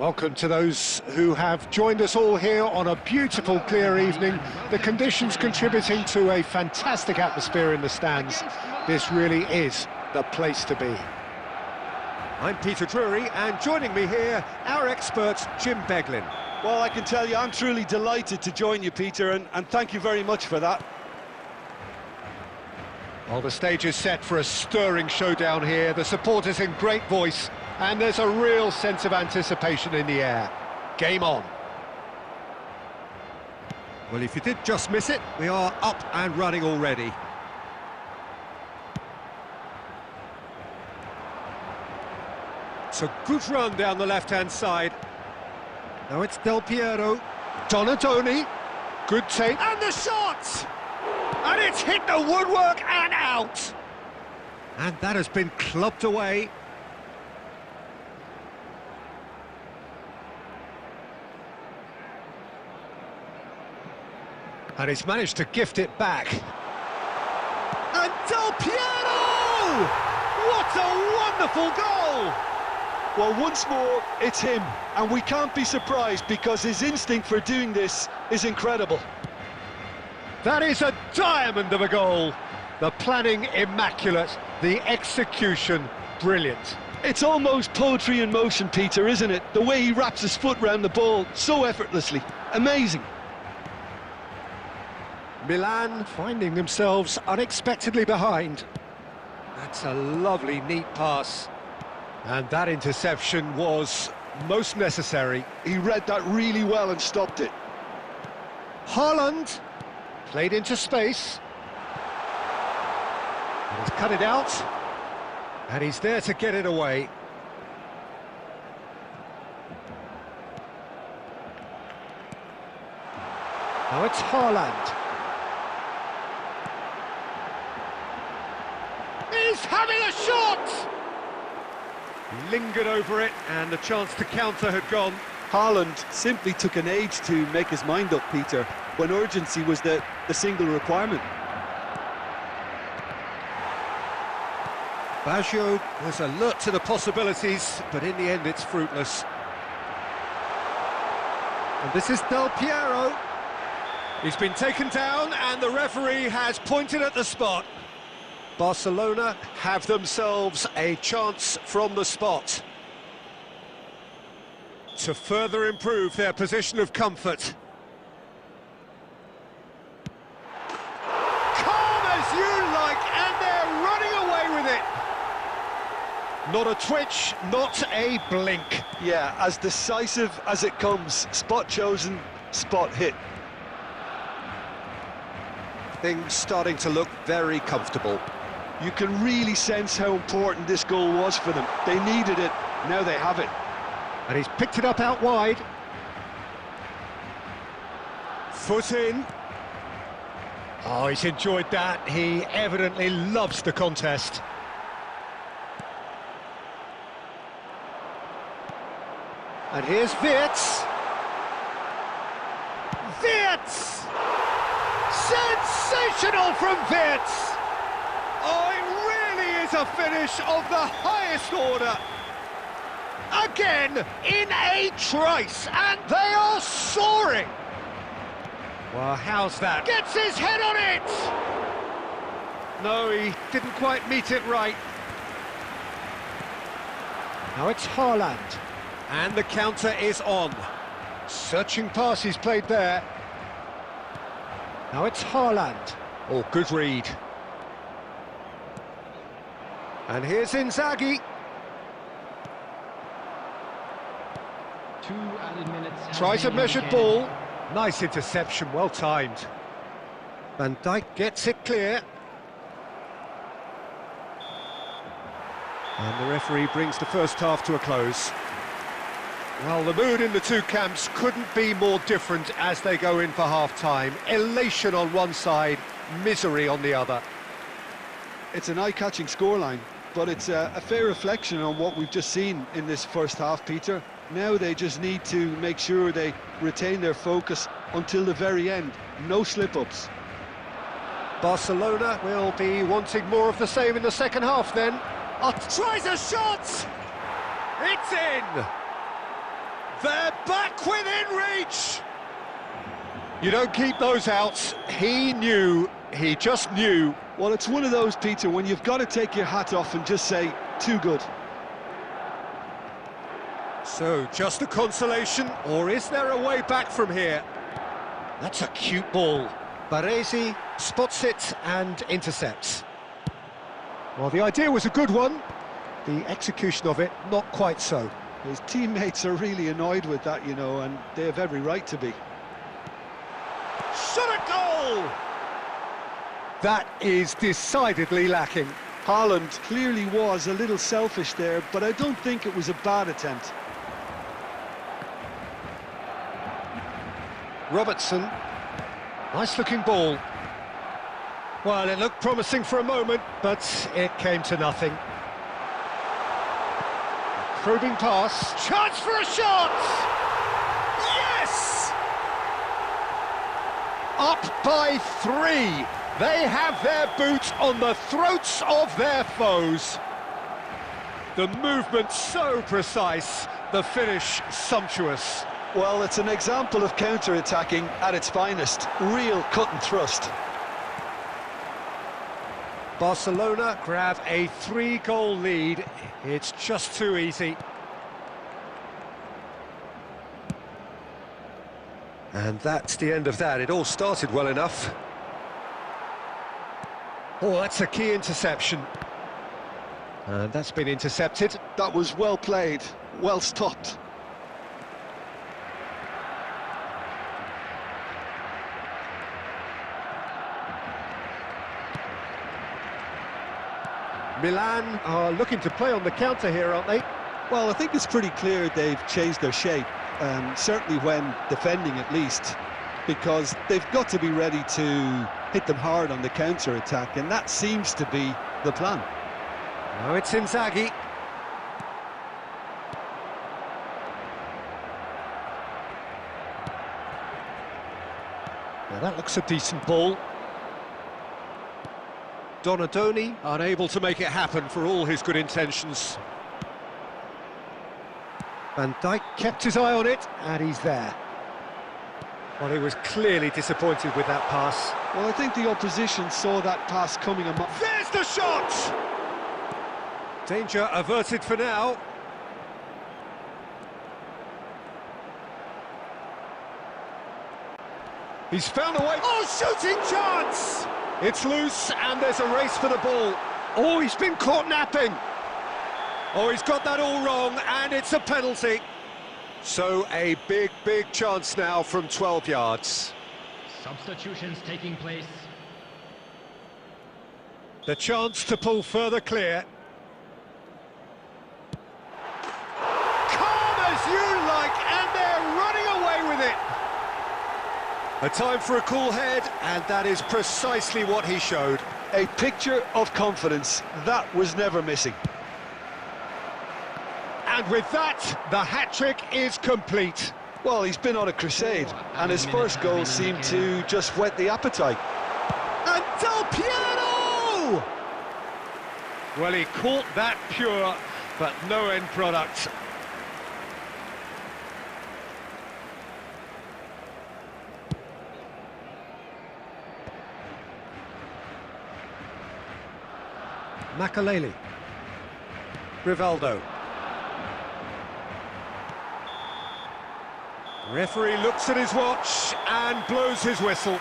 Welcome to those who have joined us all here on a beautiful, clear evening. The conditions contributing to a fantastic atmosphere in the stands. This really is the place to be. I'm Peter Drury, and joining me here, our expert, Jim Beglin. Well, I can tell you, I'm truly delighted to join you, Peter, and thank you very much for that. Well, the stage is set for a stirring showdown here. The supporters in great voice, and there's a real sense of anticipation in the air. Game on. Well, if you did just miss it, we are up and running already. It's a good run down the left-hand side. Now it's Del Piero. Donatoni. Good take. And the shot! And it's hit the woodwork and out. And that has been clubbed away. And he's managed to gift it back. And Del Piero! What a wonderful goal! Well, once more, it's him, and we can't be surprised because his instinct for doing this is incredible. That is a diamond of a goal. The planning immaculate, the execution brilliant. It's almost poetry in motion, Peter, isn't it? The way he wraps his foot round the ball so effortlessly. Amazing. Milan finding themselves unexpectedly behind. That's a lovely, neat pass. And that interception was most necessary. He read that really well and stopped it. Haaland played into space. And he's cut it out. And he's there to get it away. Now it's Haaland. He's having a shot! Lingered over it, and the chance to counter had gone. Haaland simply took an age to make his mind up, Peter, when urgency was the single requirement. Baggio was alert to the possibilities, but in the end it's fruitless. And this is Del Piero. He's been taken down and the referee has pointed at the spot. Barcelona have themselves a chance from the spot to further improve their position of comfort. Calm as you like, and they're running away with it. Not a twitch, not a blink. Yeah, as decisive as it comes. Spot chosen, spot hit. Things starting to look very comfortable. You can really sense how important this goal was for them. They needed it, now they have it. And he's picked it up out wide. Foot in. Oh, he's enjoyed that. He evidently loves the contest. And here's Wirtz. Wirtz! Sensational from Wirtz! Oh, it really is a finish of the highest order. Again, in a trice, and they are soaring. Well, how's that? Gets his head on it! No, he didn't quite meet it right. Now it's Haaland. And the counter is on. Searching pass he's played there. Now it's Haaland. Oh, good read. And here's Inzaghi. 2 added minutes. Tries a measured ball. Nice interception, well timed. Van Dijk gets it clear. And the referee brings the first half to a close. Well, the mood in the two camps couldn't be more different as they go in for half-time. Elation on one side, misery on the other. It's an eye-catching scoreline, but it's a fair reflection on what we've just seen in this first half, Peter. Now they just need to make sure they retain their focus until the very end. No slip-ups. Barcelona will be wanting more of the same in the second half then. Oh, tries a shot! It's in! They're back within reach! You don't keep those out. He knew, he just knew. Well, it's one of those, Peter, when you've got to take your hat off and just say, too good. So, just a consolation, or is there a way back from here? That's a cute ball. Baresi spots it and intercepts. Well, the idea was a good one. The execution of it, not quite so. His teammates are really annoyed with that, you know, and they have every right to be. Shot a goal! That is decidedly lacking. Haaland clearly was a little selfish there, but I don't think it was a bad attempt. Robertson. Nice looking ball. Well, it looked promising for a moment, but it came to nothing. Probing pass. Chance for a shot! Yes! Up by 3. They have their boot on the throats of their foes. The movement so precise, the finish sumptuous. Well, it's an example of counter-attacking at its finest. Real cut and thrust. Barcelona grab a 3-goal lead. It's just too easy. And that's the end of that. It all started well enough. Oh, that's a key interception. And that's been intercepted. That was well played, well stopped. Milan are looking to play on the counter here, aren't they? Well, I think it's pretty clear they've changed their shape, certainly when defending at least. because they've got to be ready to hit them hard on the counter-attack, and that seems to be the plan. Now it's Inzaghi. Now that looks a decent ball. Donadoni unable to make it happen for all his good intentions. Van Dijk kept his eye on it, and he's there. Well, he was clearly disappointed with that pass. Well, I think the opposition saw that pass coming a mile. There's the shot! Danger averted for now. He's found a way. Oh, shooting chance! It's loose, and there's a race for the ball. Oh, he's been caught napping. Oh, he's got that all wrong, and it's a penalty. So a big, big chance now from 12 yards. Substitutions taking place. The chance to pull further clear. Calm as you like, and they're running away with it. A time for a cool head, and that is precisely what he showed. A picture of confidence that was never missing. And with that, the hat-trick is complete. Well, he's been on a crusade, and his first goal seemed to just whet the appetite. And Del Piero! Well, he caught that pure, but no end product. Makaleli. Rivaldo. Referee looks at his watch and blows his whistle.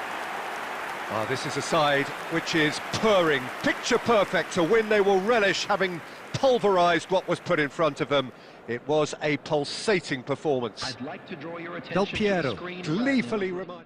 Oh, this is a side which is purring, picture perfect, a win they will relish, having pulverised what was put in front of them. It was a pulsating performance. I'd like to draw your attention Del to the Piero screen gleefully reminded.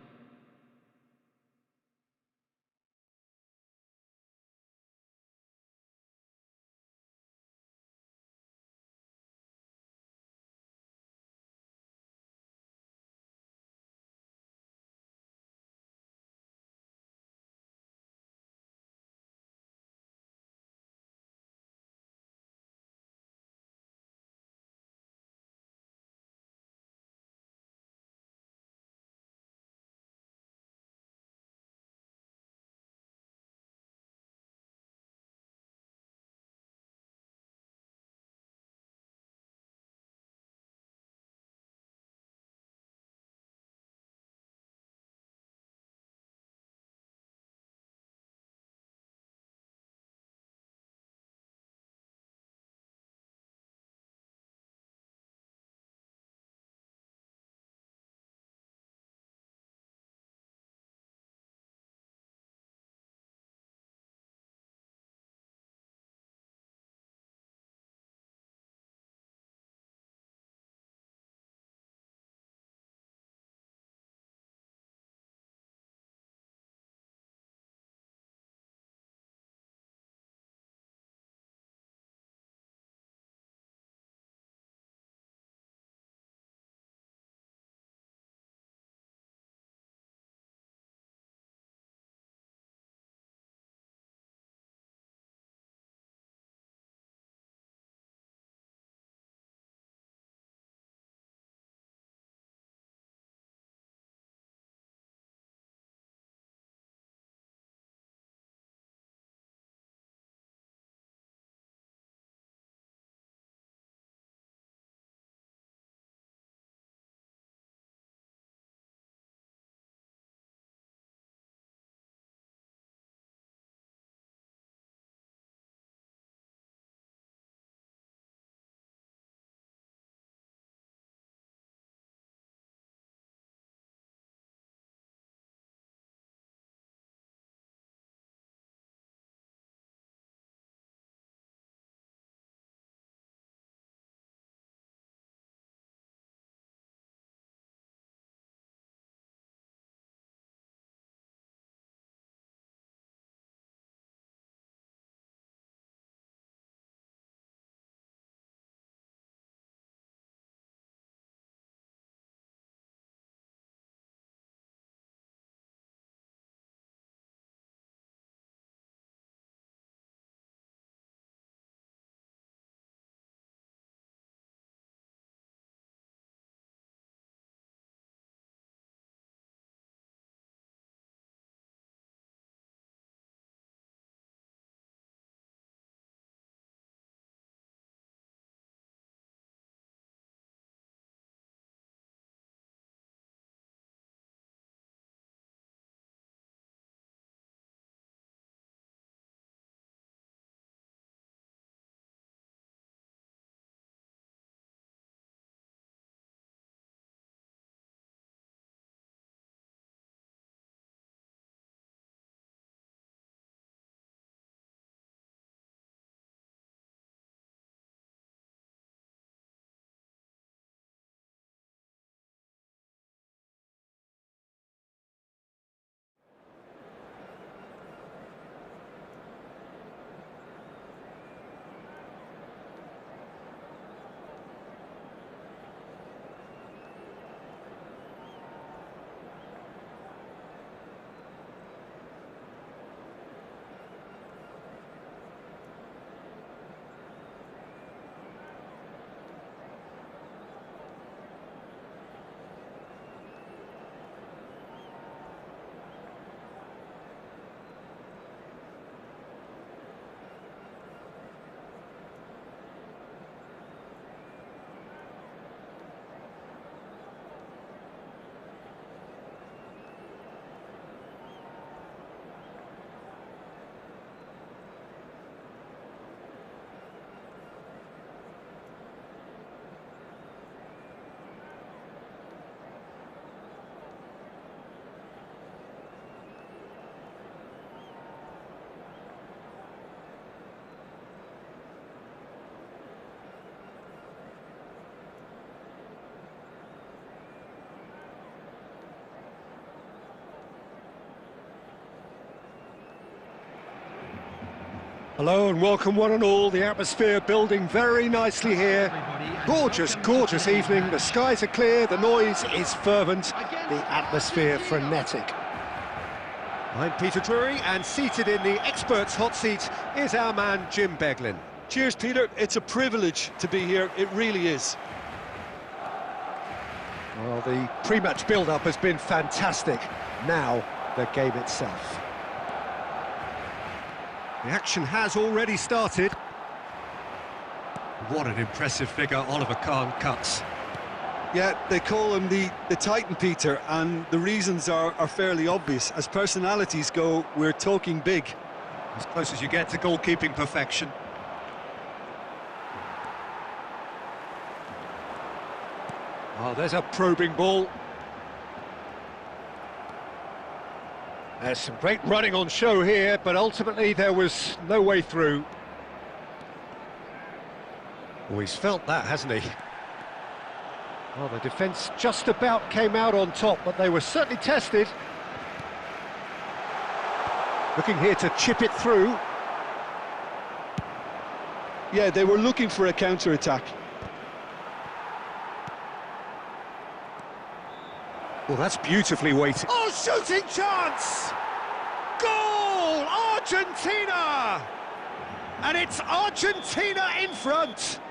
Hello and welcome one and all. The atmosphere building very nicely here. Gorgeous, gorgeous evening. The skies are clear, the noise is fervent, the atmosphere frenetic. I'm Peter Drury, and seated in the experts' hot seat is our man Jim Beglin. Cheers, Peter. It's a privilege to be here. It really is. Well, the pre-match build-up has been fantastic. Now, the game itself. The action has already started. What an impressive figure Oliver Kahn cuts. Yeah, they call him the Titan, Peter, and the reasons are fairly obvious. As personalities go, we're talking big. As close as you get to goalkeeping perfection. Oh, there's a probing ball. There's some great running on show here, but ultimately there was no way through. Oh, he's felt that, hasn't he? Well, the defence just about came out on top, but they were certainly tested. Looking here to chip it through. Yeah, they were looking for a counter-attack. Well, that's beautifully weighted. Oh, shooting chance! Goal! Argentina! And it's Argentina in front.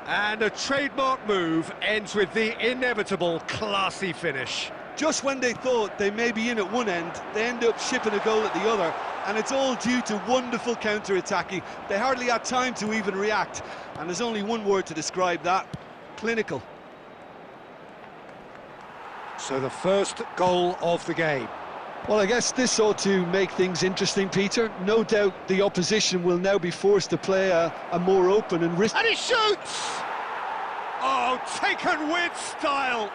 And a trademark move ends with the inevitable classy finish. Just when they thought they may be in at one end, they end up shipping a goal at the other, and it's all due to wonderful counter-attacking. They hardly had time to even react, and there's only one word to describe that: clinical. So the first goal of the game. Well, I guess this ought to make things interesting, Peter. No doubt the opposition will now be forced to play a more open and risky... And he shoots! Oh, taken with style!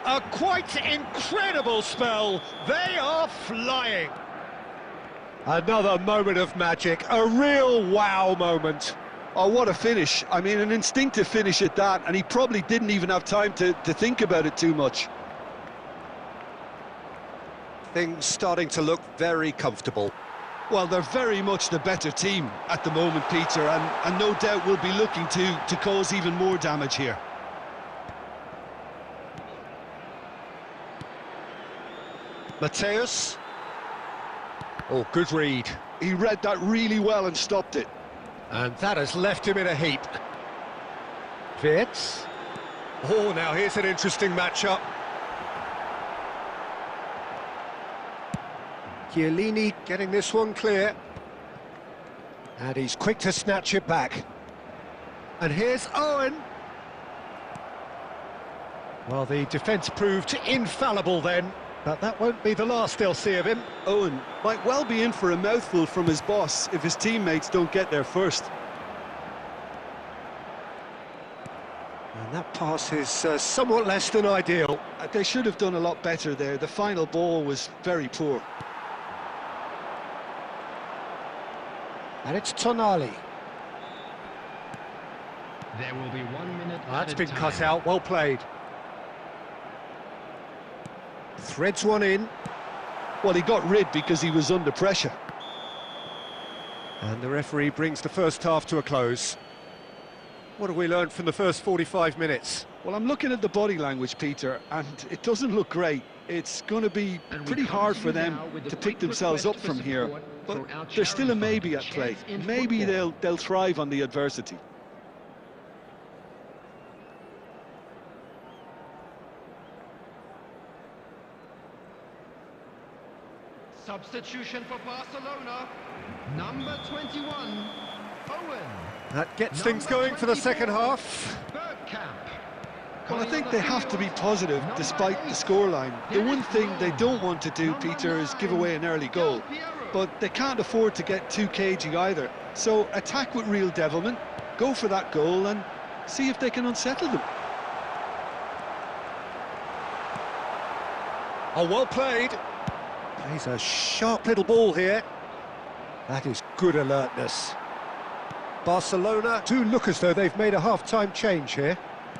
A quite incredible spell. They are flying. Another moment of magic, a real wow moment. Oh, what a finish. I mean, an instinctive finish at that, and he probably didn't even have time to think about it too much. Things starting to look very comfortable. Well, they're very much the better team at the moment, Peter, and no doubt will be looking to cause even more damage here. Mateus. Oh, good read. He read that really well and stopped it. And that has left him in a heap. Wirtz. Oh, now here's an interesting matchup. Chiellini getting this one clear. And he's quick to snatch it back. And here's Owen. Well, the defence proved infallible then, but that won't be the last they'll see of him. Owen might well be in for a mouthful from his boss if his teammates don't get there first. And that pass is somewhat less than ideal. They should have done a lot better there. The final ball was very poor. And it's Tonali. There will be 1 minute. That's been cut out, well played. Threads one in. Well, he got rid because he was under pressure. And the referee brings the first half to a close. What have we learned from the first 45 minutes? Well, I'm looking at the body language, Peter, and it doesn't look great. It's going to be pretty hard for them to pick themselves up from here. But there's still a maybe at play. Maybe they'll thrive on the adversity. Substitution for Barcelona. Number 21, Owen. That gets things going for the second half. Well, I think they have to be positive despite the scoreline. The one thing they don't want to do, Peter, is give away an early goal. But they can't afford to get too cagey either. So attack with real devilment, go for that goal and see if they can unsettle them. Oh, well played. Plays a sharp little ball here. That is good alertness. Barcelona do look as though they've made a half-time change here.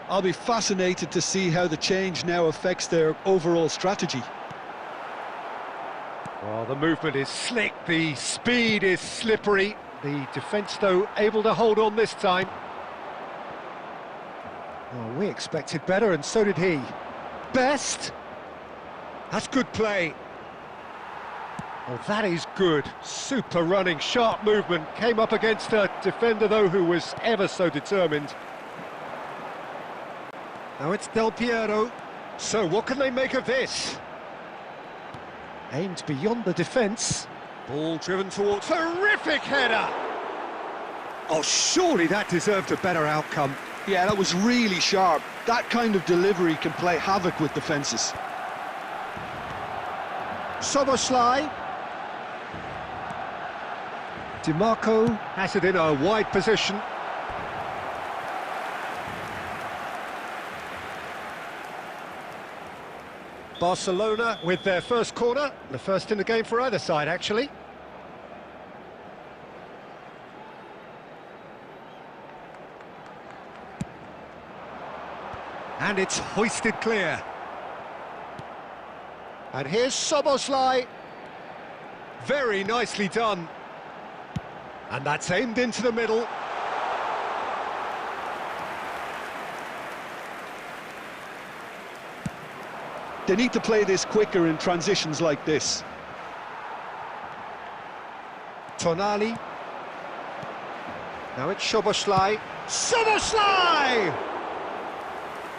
I'll be fascinated to see how the change now affects their overall strategy. Well, the movement is slick, the speed is slippery. The defence, though, able to hold on this time. Well, we expected better, and so did he. Best. That's good play. Oh, that is good. Super running, sharp movement. Came up against a defender, though, who was ever so determined. Now it's Del Piero. So what can they make of this? Aimed beyond the defence. Ball driven towards... Terrific header! Oh, surely that deserved a better outcome. Yeah, that was really sharp. That kind of delivery can play havoc with defences. Soboslai. DiMarco has it in a wide position. Barcelona with their first corner, the first in the game for either side, actually. And it's hoisted clear. And here's Soboslai. Very nicely done. And that's aimed into the middle. They need to play this quicker in transitions like this. Tonali. Now it's Soboslai. Soboslai!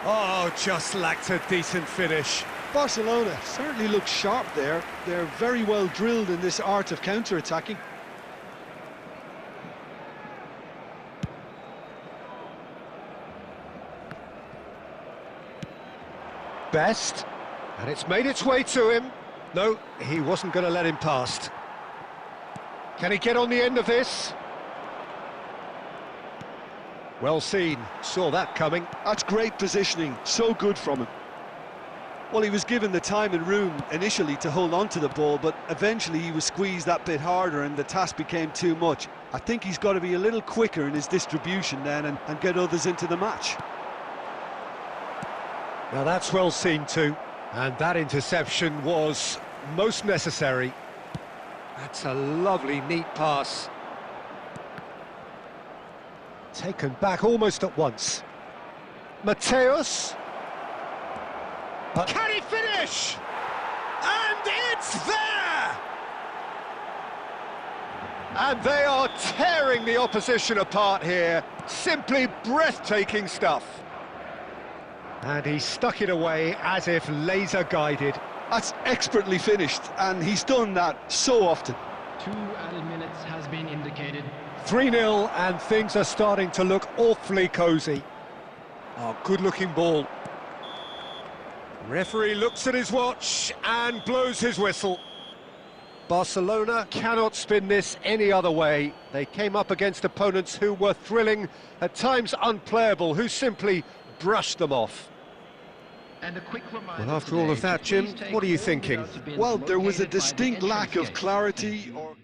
Oh, just lacked a decent finish. Barcelona certainly looks sharp there. They're very well drilled in this art of counter-attacking. Best. And it's made its way to him. No, he wasn't going to let him past. Can he get on the end of this? Well seen, saw that coming. That's great positioning, so good from him. Well, he was given the time and room initially to hold on to the ball, but eventually he was squeezed that bit harder and the task became too much. I think he's got to be a little quicker in his distribution then and get others into the match. Now that's well seen too. And that interception was most necessary. That's a lovely, neat pass. Taken back almost at once. Mateus. Can he finish? And it's there! And they are tearing the opposition apart here. Simply breathtaking stuff. And he stuck it away as if laser-guided. That's expertly finished, and he's done that so often. 2 added minutes has been indicated. 3-0, and things are starting to look awfully cosy. Oh, good-looking ball. Referee looks at his watch and blows his whistle. Barcelona cannot spin this any other way. They came up against opponents who were thrilling, at times unplayable, who simply brushed them off. And a quick reminder Well, after all of that, Jim, what are you thinking? Well, there was a distinct lack of clarity or...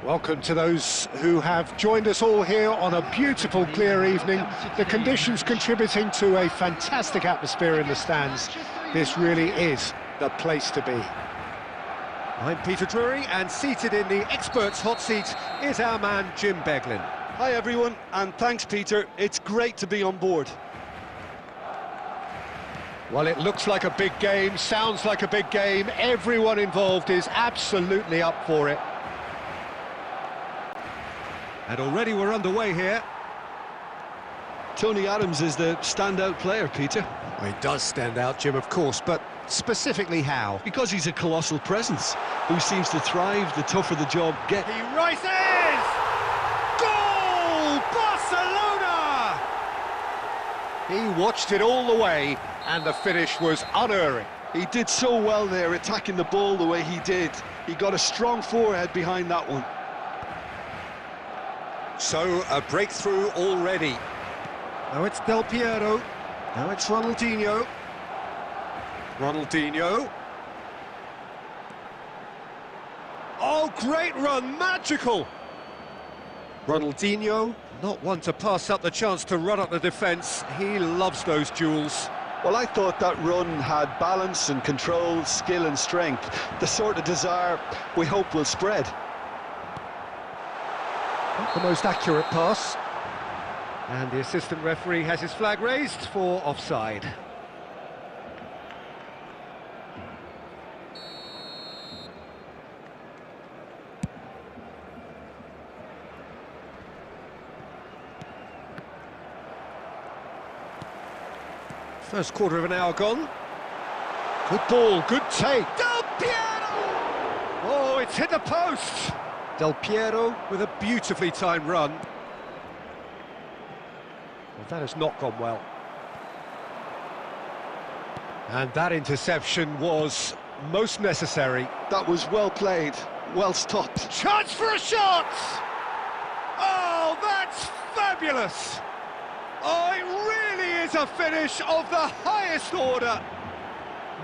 Welcome to those who have joined us all here on a beautiful, clear evening. The conditions contributing to a fantastic atmosphere in the stands. This really is the place to be. I'm Peter Drury, and seated in the experts' hot seat is our man Jim Beglin. Hi everyone, and thanks Peter, it's great to be on board. Well, it looks like a big game, sounds like a big game. Everyone involved is absolutely up for it. And already we're underway here. Tony Adams is the standout player, Peter. Well, he does stand out, Jim, of course, but specifically how? Because he's a colossal presence who seems to thrive the tougher the job gets. He rises! Goal! Barcelona! He watched it all the way, and the finish was unerring. He did so well there, attacking the ball the way he did. He got a strong forehead behind that one. So, a breakthrough already. Now it's Del Piero. Now it's Ronaldinho. Ronaldinho. Oh, great run, magical! Ronaldinho, not one to pass up the chance to run up the defence. He loves those duels. Well, I thought that run had balance and control, skill and strength. The sort of desire we hope will spread. Not the most accurate pass. And the assistant referee has his flag raised for offside. First quarter of an hour gone. Good ball, good take. Del Piero! Oh, it's hit the post. Del Piero with a beautifully timed run. Well, that has not gone well. And that interception was most necessary. That was well played, well stopped. Chance for a shot! Oh, that's fabulous! Oh, it really is a finish of the highest order.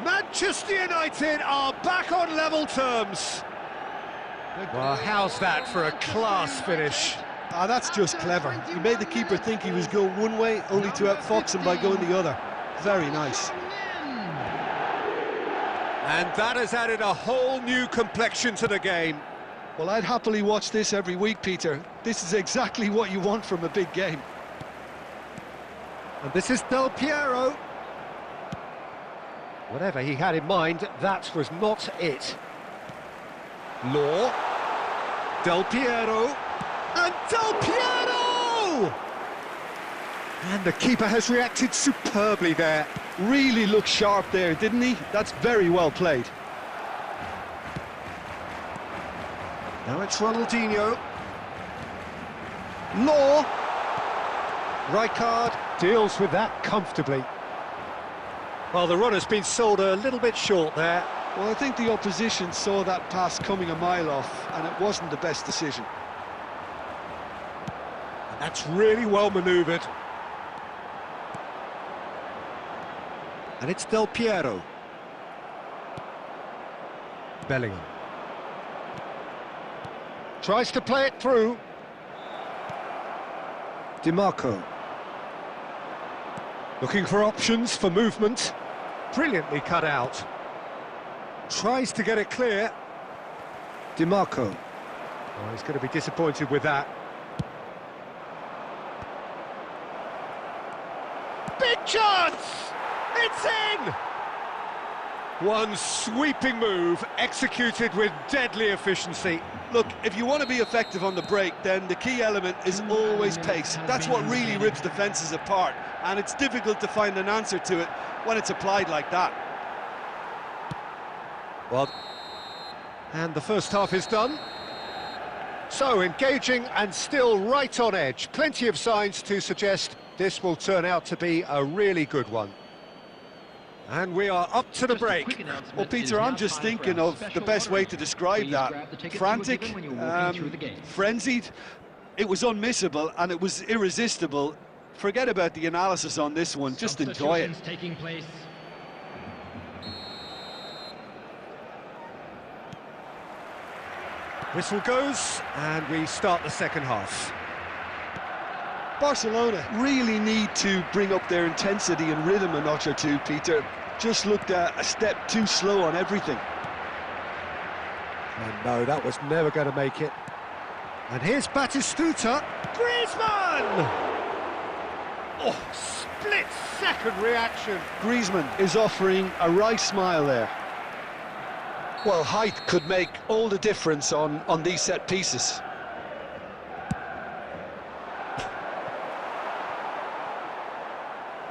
Manchester United are back on level terms. Well, how's that for a class finish? Ah, that's just clever. He made the keeper think he was going one way, only to outfox him by going the other. Very nice. And that has added a whole new complexion to the game. Well, I'd happily watch this every week, Peter. This is exactly what you want from a big game. And this is Del Piero. Whatever he had in mind, that was not it. Law. Del Piero. And Del Piero! And the keeper has reacted superbly there. Really looked sharp there, didn't he? That's very well played. Now it's Ronaldinho. Law. Rijkaard deals with that comfortably. Well, the run has been sold a little bit short there. Well, I think the opposition saw that pass coming a mile off, and it wasn't the best decision. And that's really well manoeuvred. And it's Del Piero. Bellingham. Tries to play it through. Di Marco. Looking for options for movement. Brilliantly cut out. Tries to get it clear. Di Marco. Oh, he's going to be disappointed with that. Big chance! It's in! One sweeping move, executed with deadly efficiency. Look, if you want to be effective on the break, then the key element is always pace. That's what really rips defences apart, and it's difficult to find an answer to it when it's applied like that. Well, and the first half is done. So, engaging and still right on edge. Plenty of signs to suggest this will turn out to be a really good one. And we are up to the break. Well, Peter, I'm just thinking of the best way to describe that. Frantic, frenzied. It was unmissable and it was irresistible. Forget about the analysis on this one, just enjoy it. Whistle goes, and we start the second half. Barcelona really need to bring up their intensity and rhythm a notch or two, Peter. Just looked a step too slow on everything. And no, that was never going to make it. And here's Batistuta. Griezmann! Oh, split-second reaction. Griezmann is offering a wry smile there. Well, height could make all the difference on these set pieces.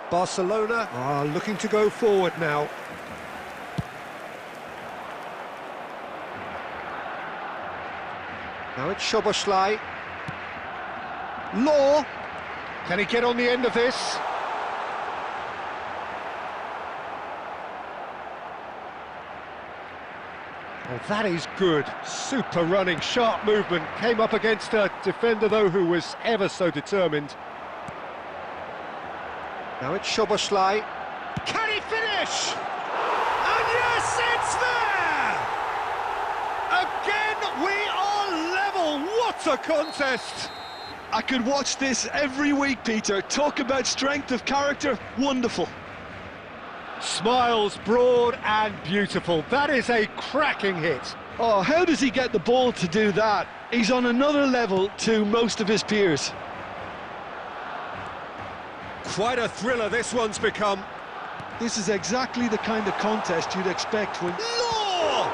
Barcelona are looking to go forward now. Now it's Szoboszlai. Law. Can he get on the end of this? Oh, that is good. Super running, sharp movement. Came up against a defender, though, who was ever so determined. Now it's Szoboszlai. Can he finish? And yes, it's there! Again, we are level. What a contest! I could watch this every week, Peter. Talk about strength of character. Wonderful. Smiles broad and beautiful. That is a cracking hit. Oh, how does he get the ball to do that? He's on another level to most of his peers. Quite a thriller this one's become. This is exactly the kind of contest you'd expect when... Law!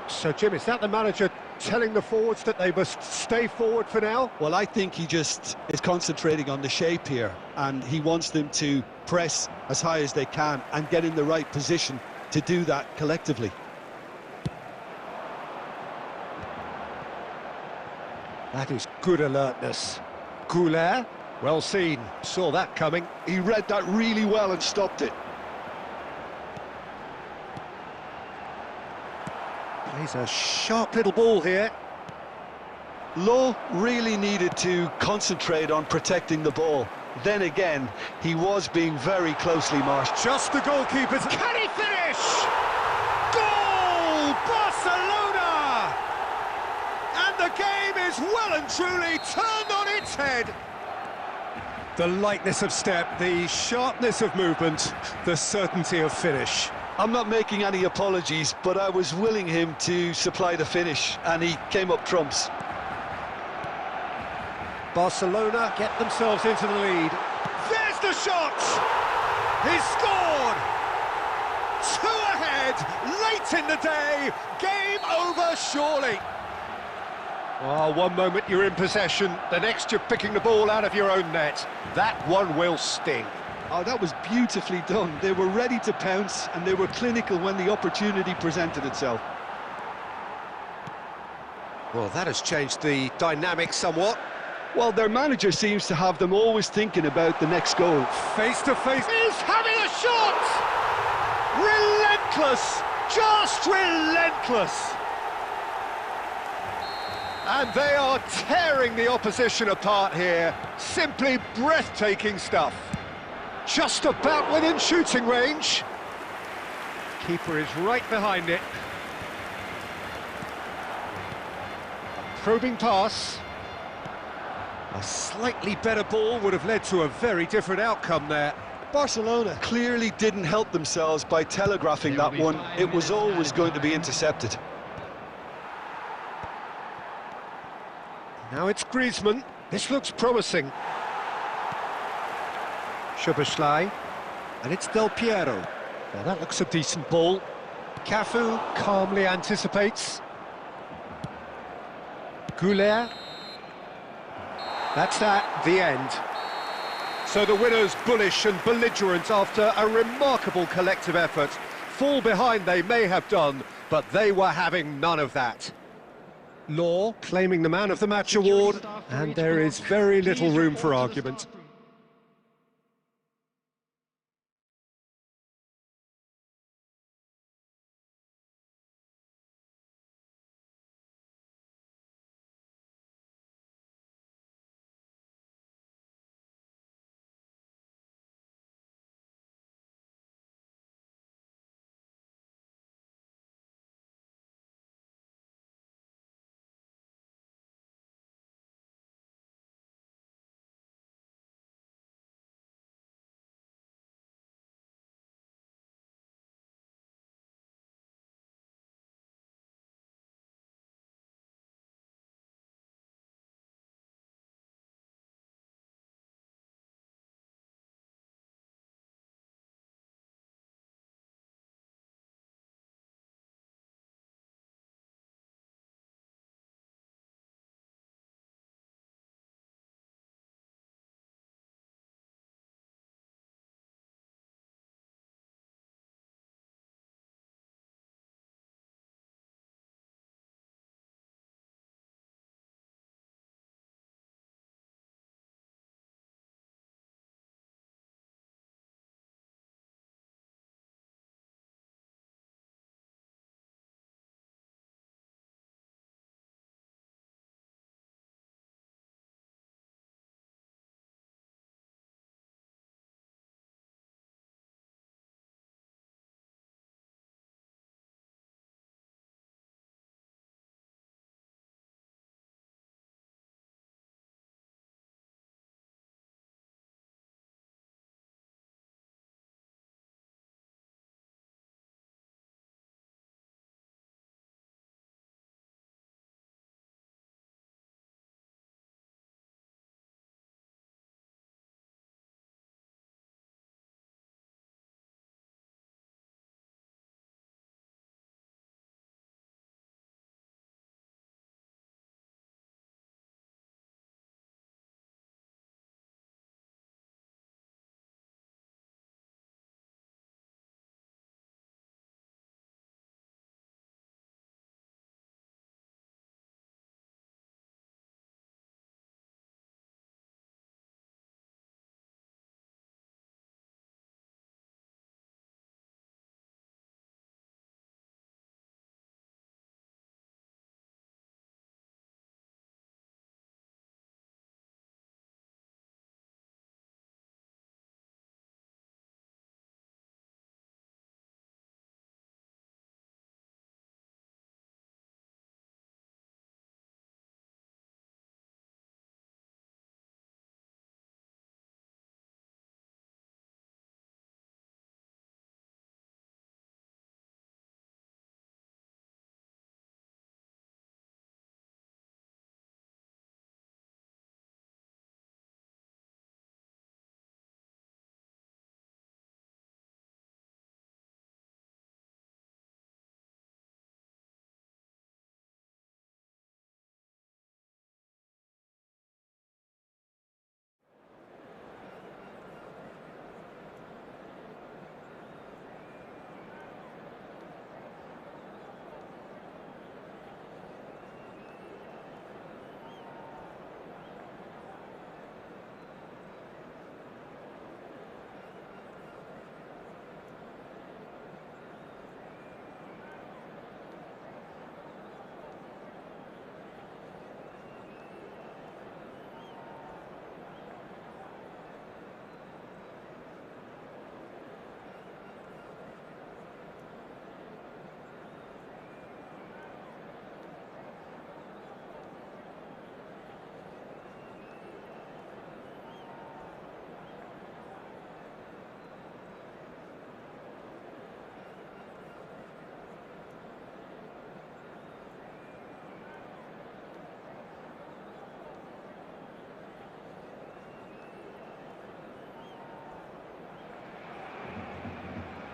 So, Jim, is that the manager telling the forwards that they must stay forward for now? Well, I think he just is concentrating on the shape here, and he wants them to press as high as they can and get in the right position to do that collectively. That is good alertness. Goulet, well seen, saw that coming. He read that really well and stopped it. Plays a sharp little ball here. Law really needed to concentrate on protecting the ball. Then again, he was being very closely marked. Just the goalkeeper's... Can he finish? Goal! Barcelona! And the game is well and truly turned on its head. The lightness of step, the sharpness of movement, the certainty of finish. I'm not making any apologies, but I was willing him to supply the finish, and he came up trumps. Barcelona get themselves into the lead. There's the shot! He's scored! 2 ahead, late in the day, game over surely. Oh, one moment you're in possession, the next you're picking the ball out of your own net. That one will sting. Oh, that was beautifully done. They were ready to pounce, and they were clinical when the opportunity presented itself. Well, that has changed the dynamic somewhat. Well, their manager seems to have them always thinking about the next goal. Face to face. He's having a shot! Relentless! Just relentless! And they are tearing the opposition apart here. Simply breathtaking stuff. Just about within shooting range. Keeper is right behind it. A probing pass. A slightly better ball would have led to a very different outcome there. Barcelona clearly didn't help themselves by telegraphing that one. It was always going to be intercepted. Now it's Griezmann. This looks promising. Szoboszlai. And it's Del Piero. Now that looks a decent ball. Cafu calmly anticipates. Goulet. That's that, the end. So the winners bullish and belligerent after a remarkable collective effort. Fall behind they may have done, but they were having none of that. Law claiming the Man of the Match award, and there is very little room for argument.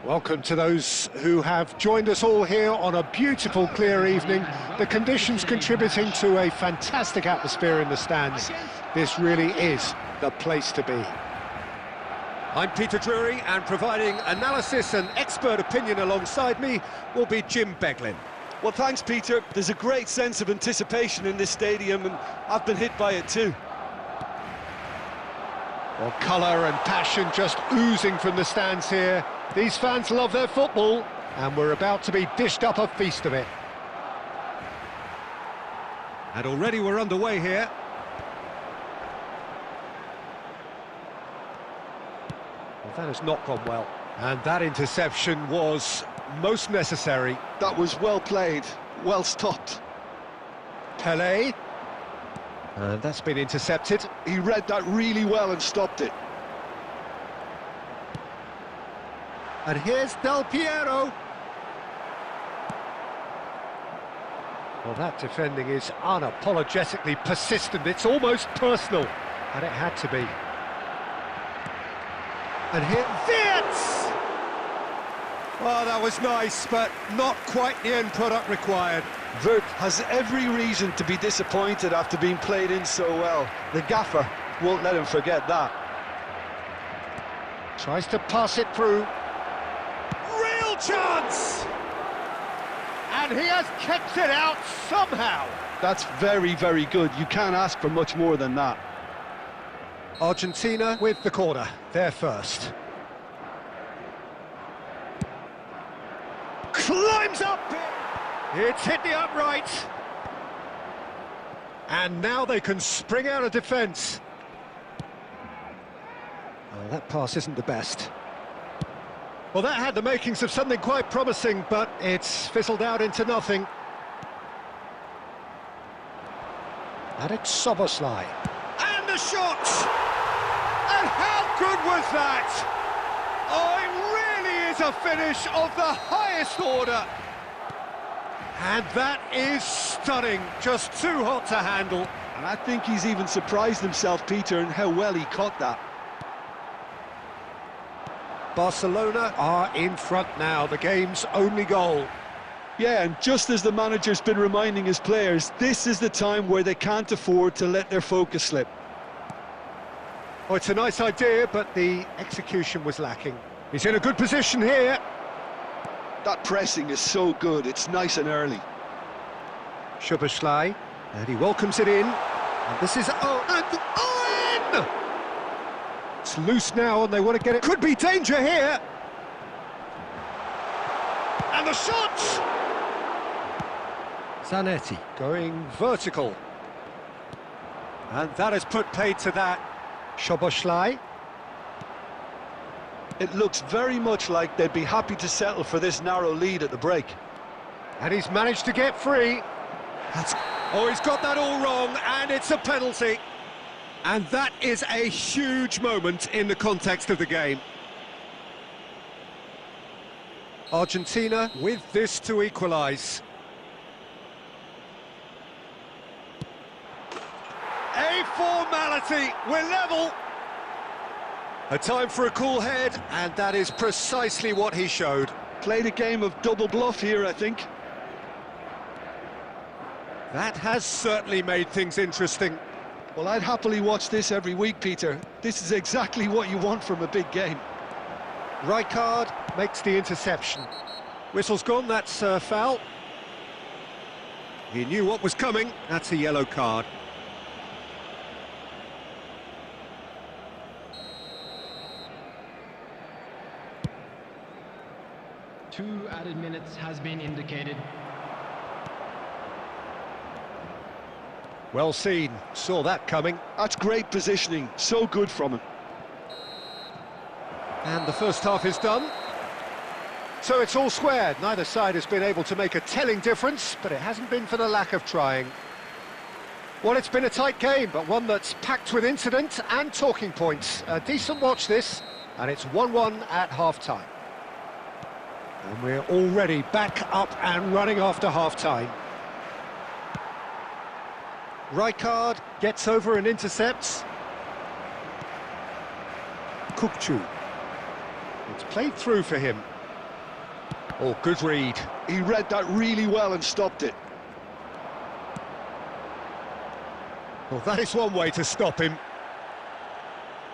Welcome to those who have joined us all here on a beautiful, clear evening. The conditions contributing to a fantastic atmosphere in the stands. This really is the place to be. I'm Peter Drury, and providing analysis and expert opinion alongside me will be Jim Beglin. Well, thanks, Peter. There's a great sense of anticipation in this stadium, and I've been hit by it too. Well, colour and passion just oozing from the stands here. These fans love their football, and we're about to be dished up a feast of it. And already we're underway here. Well, that has not gone well. And that interception was most necessary. That was well played, well stopped. Pelé. And that's been intercepted. He read that really well and stopped it. And here's Del Piero. Well, that defending is unapologetically persistent. It's almost personal, and it had to be. And here, Wirtz! Well, that was nice, but not quite the end product required. Wirtz has every reason to be disappointed after being played in so well. The gaffer won't let him forget that. Tries to pass it through. Real chance! And he has kept it out somehow. That's very, very good. You can't ask for much more than that. Argentina with the corner, they're first. Climbs up! It's hit the upright. And now they can spring out of defence. Oh, that pass isn't the best. Well, that had the makings of something quite promising, but it's fizzled out into nothing. And it's Soboslai. And the shot! And how good was that? Oh, it really is a finish of the highest order. And that is stunning, just too hot to handle. And I think he's even surprised himself, Peter, in how well he caught that. Barcelona are in front now, the game's only goal. Yeah, and just as the manager's been reminding his players, this is the time where they can't afford to let their focus slip. Oh, it's a nice idea, but the execution was lacking. He's in a good position here. That pressing is so good, it's nice and early. Szoboszlai, and he welcomes it in. And this is... Oh, and in! It's loose now, and they want to get it. Could be danger here. And the shot! Zanetti going vertical. And that has put paid to that. Szoboszlai. It looks very much like they'd be happy to settle for this narrow lead at the break. And he's managed to get free. Oh, he's got that all wrong, and it's a penalty. And that is a huge moment in the context of the game. Argentina with this to equalise. A formality, we're level. A time for a cool head, and that is precisely what he showed. Played a game of double bluff here, I think. That has certainly made things interesting. Well, I'd happily watch this every week, Peter. This is exactly what you want from a big game. Rijkaard makes the interception. Whistle's gone, that's a foul. He knew what was coming, that's a yellow card. Two added minutes has been indicated. Well seen, saw that coming. That's great positioning, so good from him. And the first half is done. So it's all squared. Neither side has been able to make a telling difference, but it hasn't been for the lack of trying. Well, it's been a tight game, but one that's packed with incident and talking points. A decent watch this, and it's 1-1 at half-time. And we're already back up and running after half-time. Rijkaard gets over and intercepts. Kukçu. It's played through for him. Oh, good read. He read that really well and stopped it. Well, that is one way to stop him.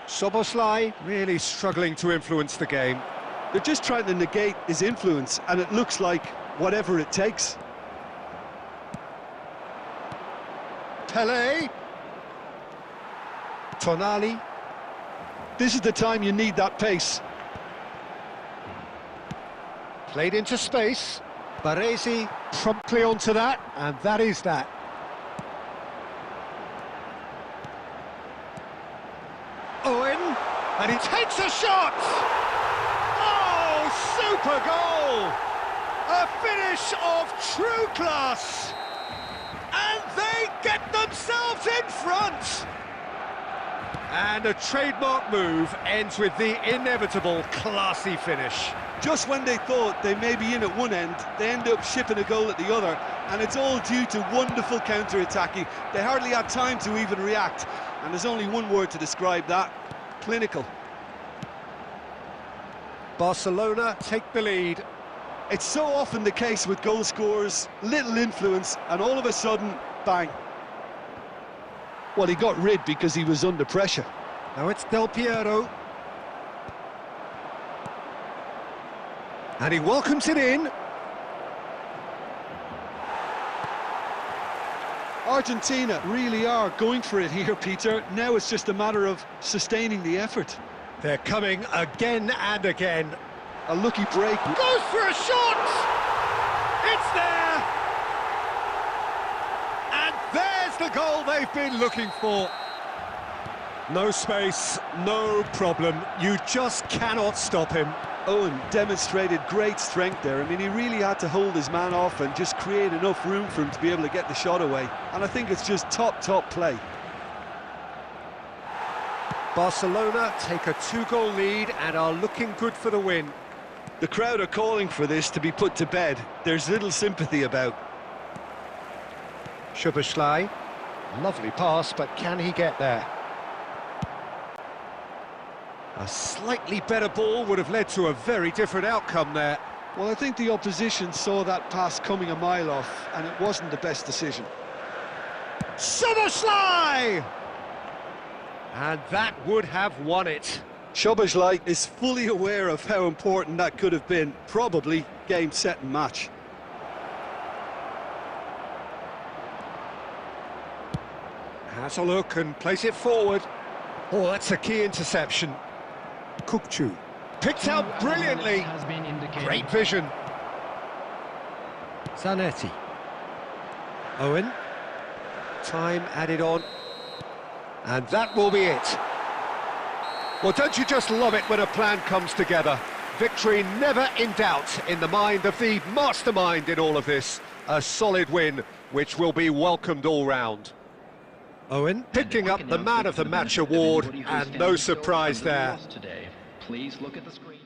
Szoboszlai really struggling to influence the game. They're just trying to negate his influence, and it looks like whatever it takes. Pelé. Tonali. This is the time you need that pace. Played into space. Baresi promptly onto that, and that is that. Owen, and he takes a shot! Oh, super goal! A finish of true class! And they get themselves in front! And a trademark move ends with the inevitable classy finish. Just when they thought they may be in at one end, they end up shipping a goal at the other, and it's all due to wonderful counter-attacking. They hardly had time to even react, and there's only one word to describe that: clinical. Barcelona take the lead. It's so often the case with goal scorers, little influence, and all of a sudden, bang. Well, he got rid because he was under pressure. Now it's Del Piero. And he welcomes it in. Argentina really are going for it here, Peter. Now it's just a matter of sustaining the effort. They're coming again and again. A lucky break. Goes for a shot! It's there! And there's the goal they've been looking for. No space, no problem. You just cannot stop him. Owen demonstrated great strength there. I mean, he really had to hold his man off and just create enough room for him to be able to get the shot away. And I think it's just top play. Barcelona take a 2-goal lead and are looking good for the win. The crowd are calling for this to be put to bed. There's little sympathy about. Szoboszlai, lovely pass, but can he get there? A slightly better ball would have led to a very different outcome there. Well, I think the opposition saw that pass coming a mile off, and it wasn't the best decision. Szoboszlai! And that would have won it. Szoboszlai is fully aware of how important that could have been. Probably game, set and match. Has a look and plays it forward. Oh, that's a key interception. Kukçu picked out brilliantly. Great vision. Zanetti. Owen. Time added on. And that will be it. Well, don't you just love it when a plan comes together? Victory never in doubt in the mind of the mastermind in all of this. A solid win, which will be welcomed all round. Owen picking up the Man of the Match award, and no surprise there. Please look at the screen.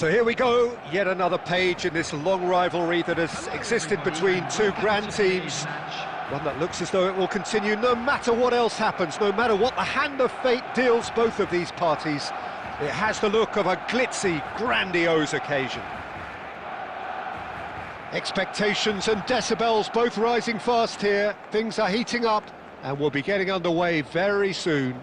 So here we go, yet another page in this long rivalry that has existed between two grand teams. One that looks as though it will continue no matter what else happens, no matter what the hand of fate deals both of these parties. It has the look of a glitzy, grandiose occasion. Expectations and decibels both rising fast here. Things are heating up and we'll be getting underway very soon.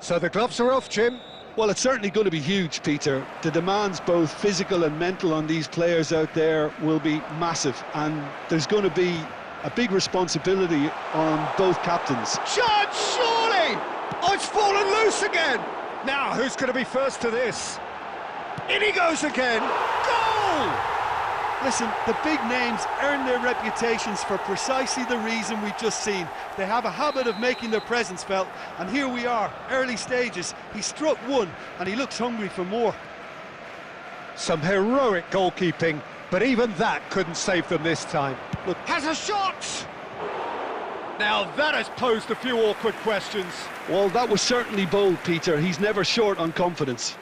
So the gloves are off, Jim. Well, it's certainly going to be huge, Peter. The demands, both physical and mental, on these players out there will be massive, and there's going to be a big responsibility on both captains. Chance, surely! Oh, it's fallen loose again! Now, who's going to be first to this? In he goes again! Goal! Listen, the big names earn their reputations for precisely the reason we've just seen. They have a habit of making their presence felt, and here we are, early stages. He struck one, and he looks hungry for more. Some heroic goalkeeping, but even that couldn't save them this time. Look, has a shot! Now that has posed a few awkward questions. Well, that was certainly bold, Peter. He's never short on confidence.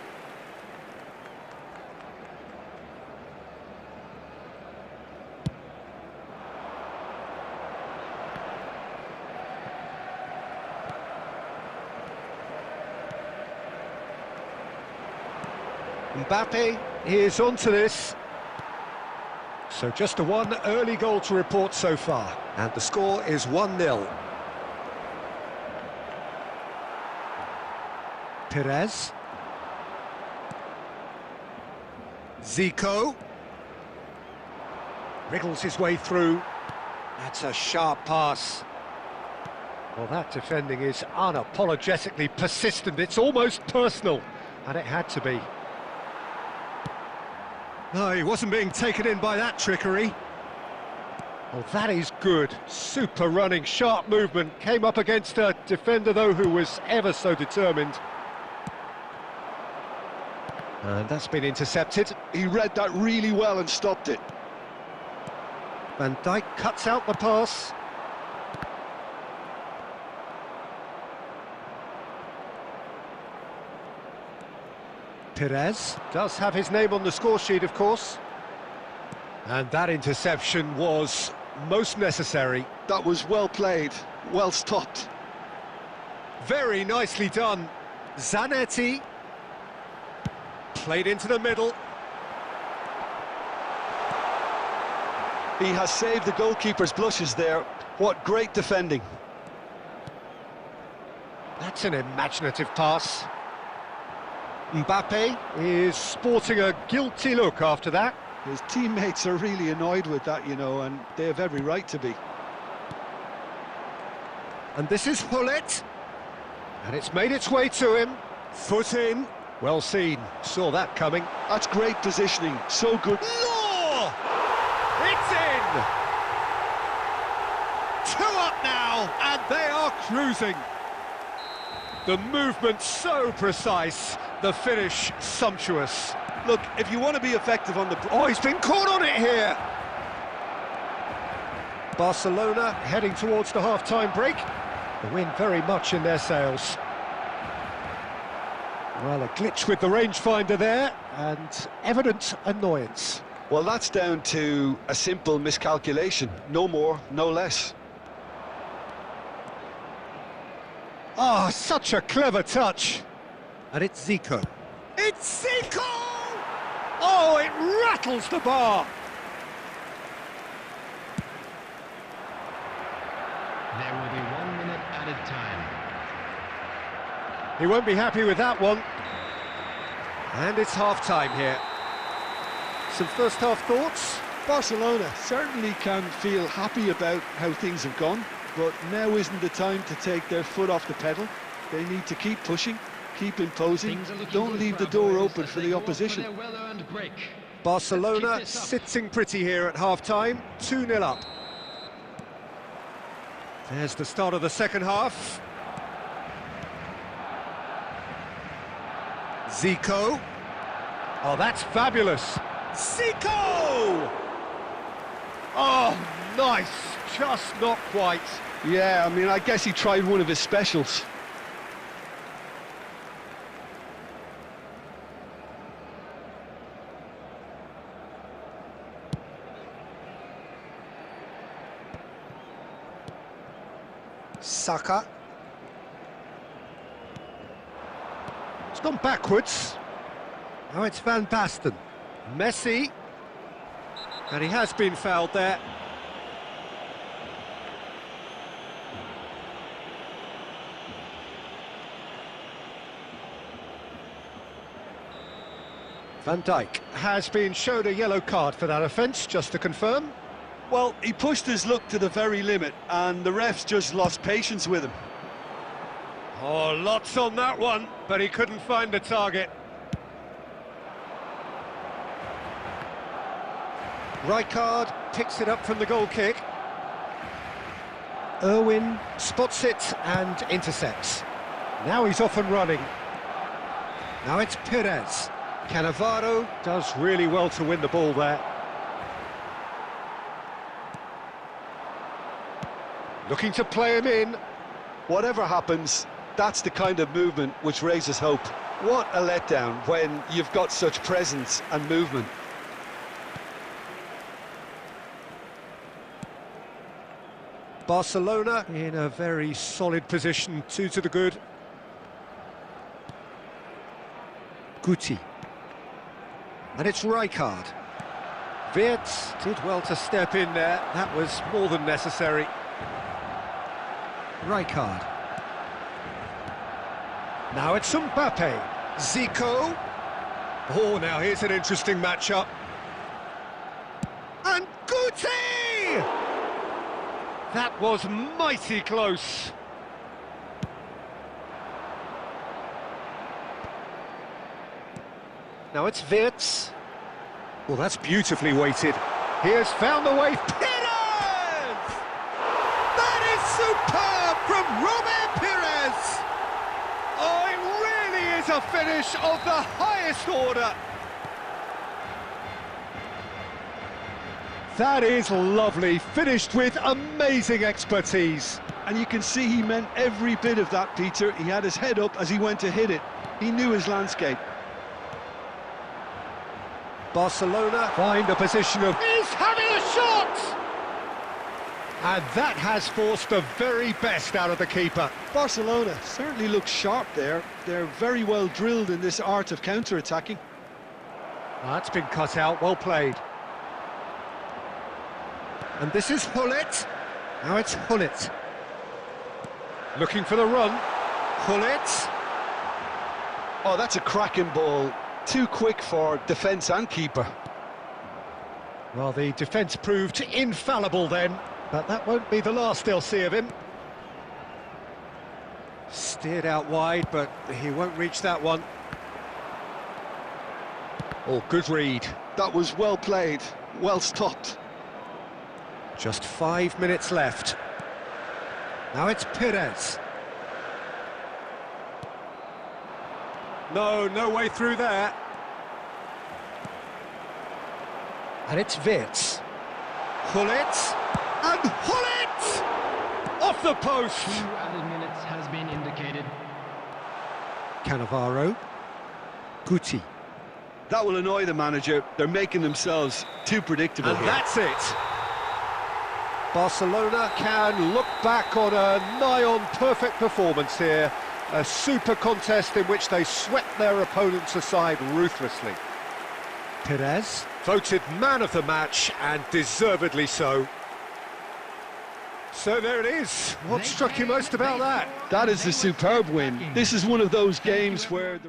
Mbappe is onto this. So just a one early goal to report so far. And the score is 1-0. Perez. Zico. Wriggles his way through. That's a sharp pass. Well, that defending is unapologetically persistent. It's almost personal. And it had to be. No, he wasn't being taken in by that trickery. Well, that is good. Super running, sharp movement. Came up against a defender, though, who was ever so determined. And that's been intercepted. He read that really well and stopped it. Van Dijk cuts out the pass. Perez does have his name on the score sheet, of course. And that interception was most necessary. That was well played, well stopped. Very nicely done. Zanetti. Played into the middle. He has saved the goalkeeper's blushes there. What great defending. That's an imaginative pass. Mbappe is sporting a guilty look after that. His teammates are really annoyed with that, you know, and they have every right to be. And this is Hullet. And it's made its way to him. Foot in. Well seen. Saw that coming. That's great positioning. So good. Law! It's in! 2 up now, and they are cruising. The movement so precise, the finish sumptuous. Look, if you want to be effective on the... Oh, he's been caught on it here! Barcelona heading towards the half-time break. The wind very much in their sails. Well, a glitch with the rangefinder there, and evident annoyance. Well, that's down to a simple miscalculation. No more, no less. Ah, such a clever touch. And it's Zico. It's Zico! Oh, it rattles the bar. There will be 1 minute added time. He won't be happy with that one. And it's half-time here. Some first-half thoughts? Barcelona certainly can feel happy about how things have gone, but now isn't the time to take their foot off the pedal. They need to keep pushing, keep imposing, don't leave the door open for the opposition. Barcelona sitting pretty here at half-time, 2-0 up. There's the start of the second half. Zico. Oh, that's fabulous. Zico! Oh, nice. Just not quite. Yeah, I mean, I guess he tried one of his specials. Saka. It's gone backwards. Now it's Van Basten. Messi. And he has been fouled there. Van Dijk has been showed a yellow card for that offence, just to confirm. Well, he pushed his luck to the very limit, and the refs just lost patience with him. Oh, lots on that one, but he couldn't find the target. Rijkaard picks it up from the goal kick. Irwin spots it and intercepts. Now he's off and running. Now it's Perez. Cannavaro does really well to win the ball there. Looking to play him in. Whatever happens, that's the kind of movement which raises hope. What a letdown when you've got such presence and movement. Barcelona in a very solid position, 2 to the good. Guti. And it's Rijkaard. Wirtz did well to step in there. That was more than necessary. Rijkaard. Now it's Mbappe. Zico. Oh, now here's an interesting matchup. And Guti! That was mighty close. Now it's Wirtz. Well, that's beautifully weighted. He has found the way. Perez! That is superb from Robert Perez! Oh, it really is a finish of the highest order. That is lovely, finished with amazing expertise. And you can see he meant every bit of that, Peter. He had his head up as he went to hit it. He knew his landscape. Barcelona find a position of... He's having a shot! And that has forced the very best out of the keeper. Barcelona certainly looks sharp there. They're very well drilled in this art of counter-attacking. That's been cut out, well played. And this is Hullet. Now it's Hullet. Looking for the run. Hullet. Oh, that's a cracking ball. Too quick for defence and keeper. Well, the defence proved infallible then, but that won't be the last they'll see of him. Steered out wide, but he won't reach that one. Oh, good read. That was well played, well stopped. Just 5 minutes left. Now it's Perez. No way through there. And it's Wirtz. Hullet. And Hullet! Off the post! 2 added minutes has been indicated. Cannavaro. Guti. That will annoy the manager. They're making themselves too predictable And here. that's it. Barcelona can look back on a nigh-on perfect performance here. A super contest in which they swept their opponents aside ruthlessly. Perez, voted man of the match, and deservedly so. So there it is. What struck you most about that? That is a superb win. This is one of those games where the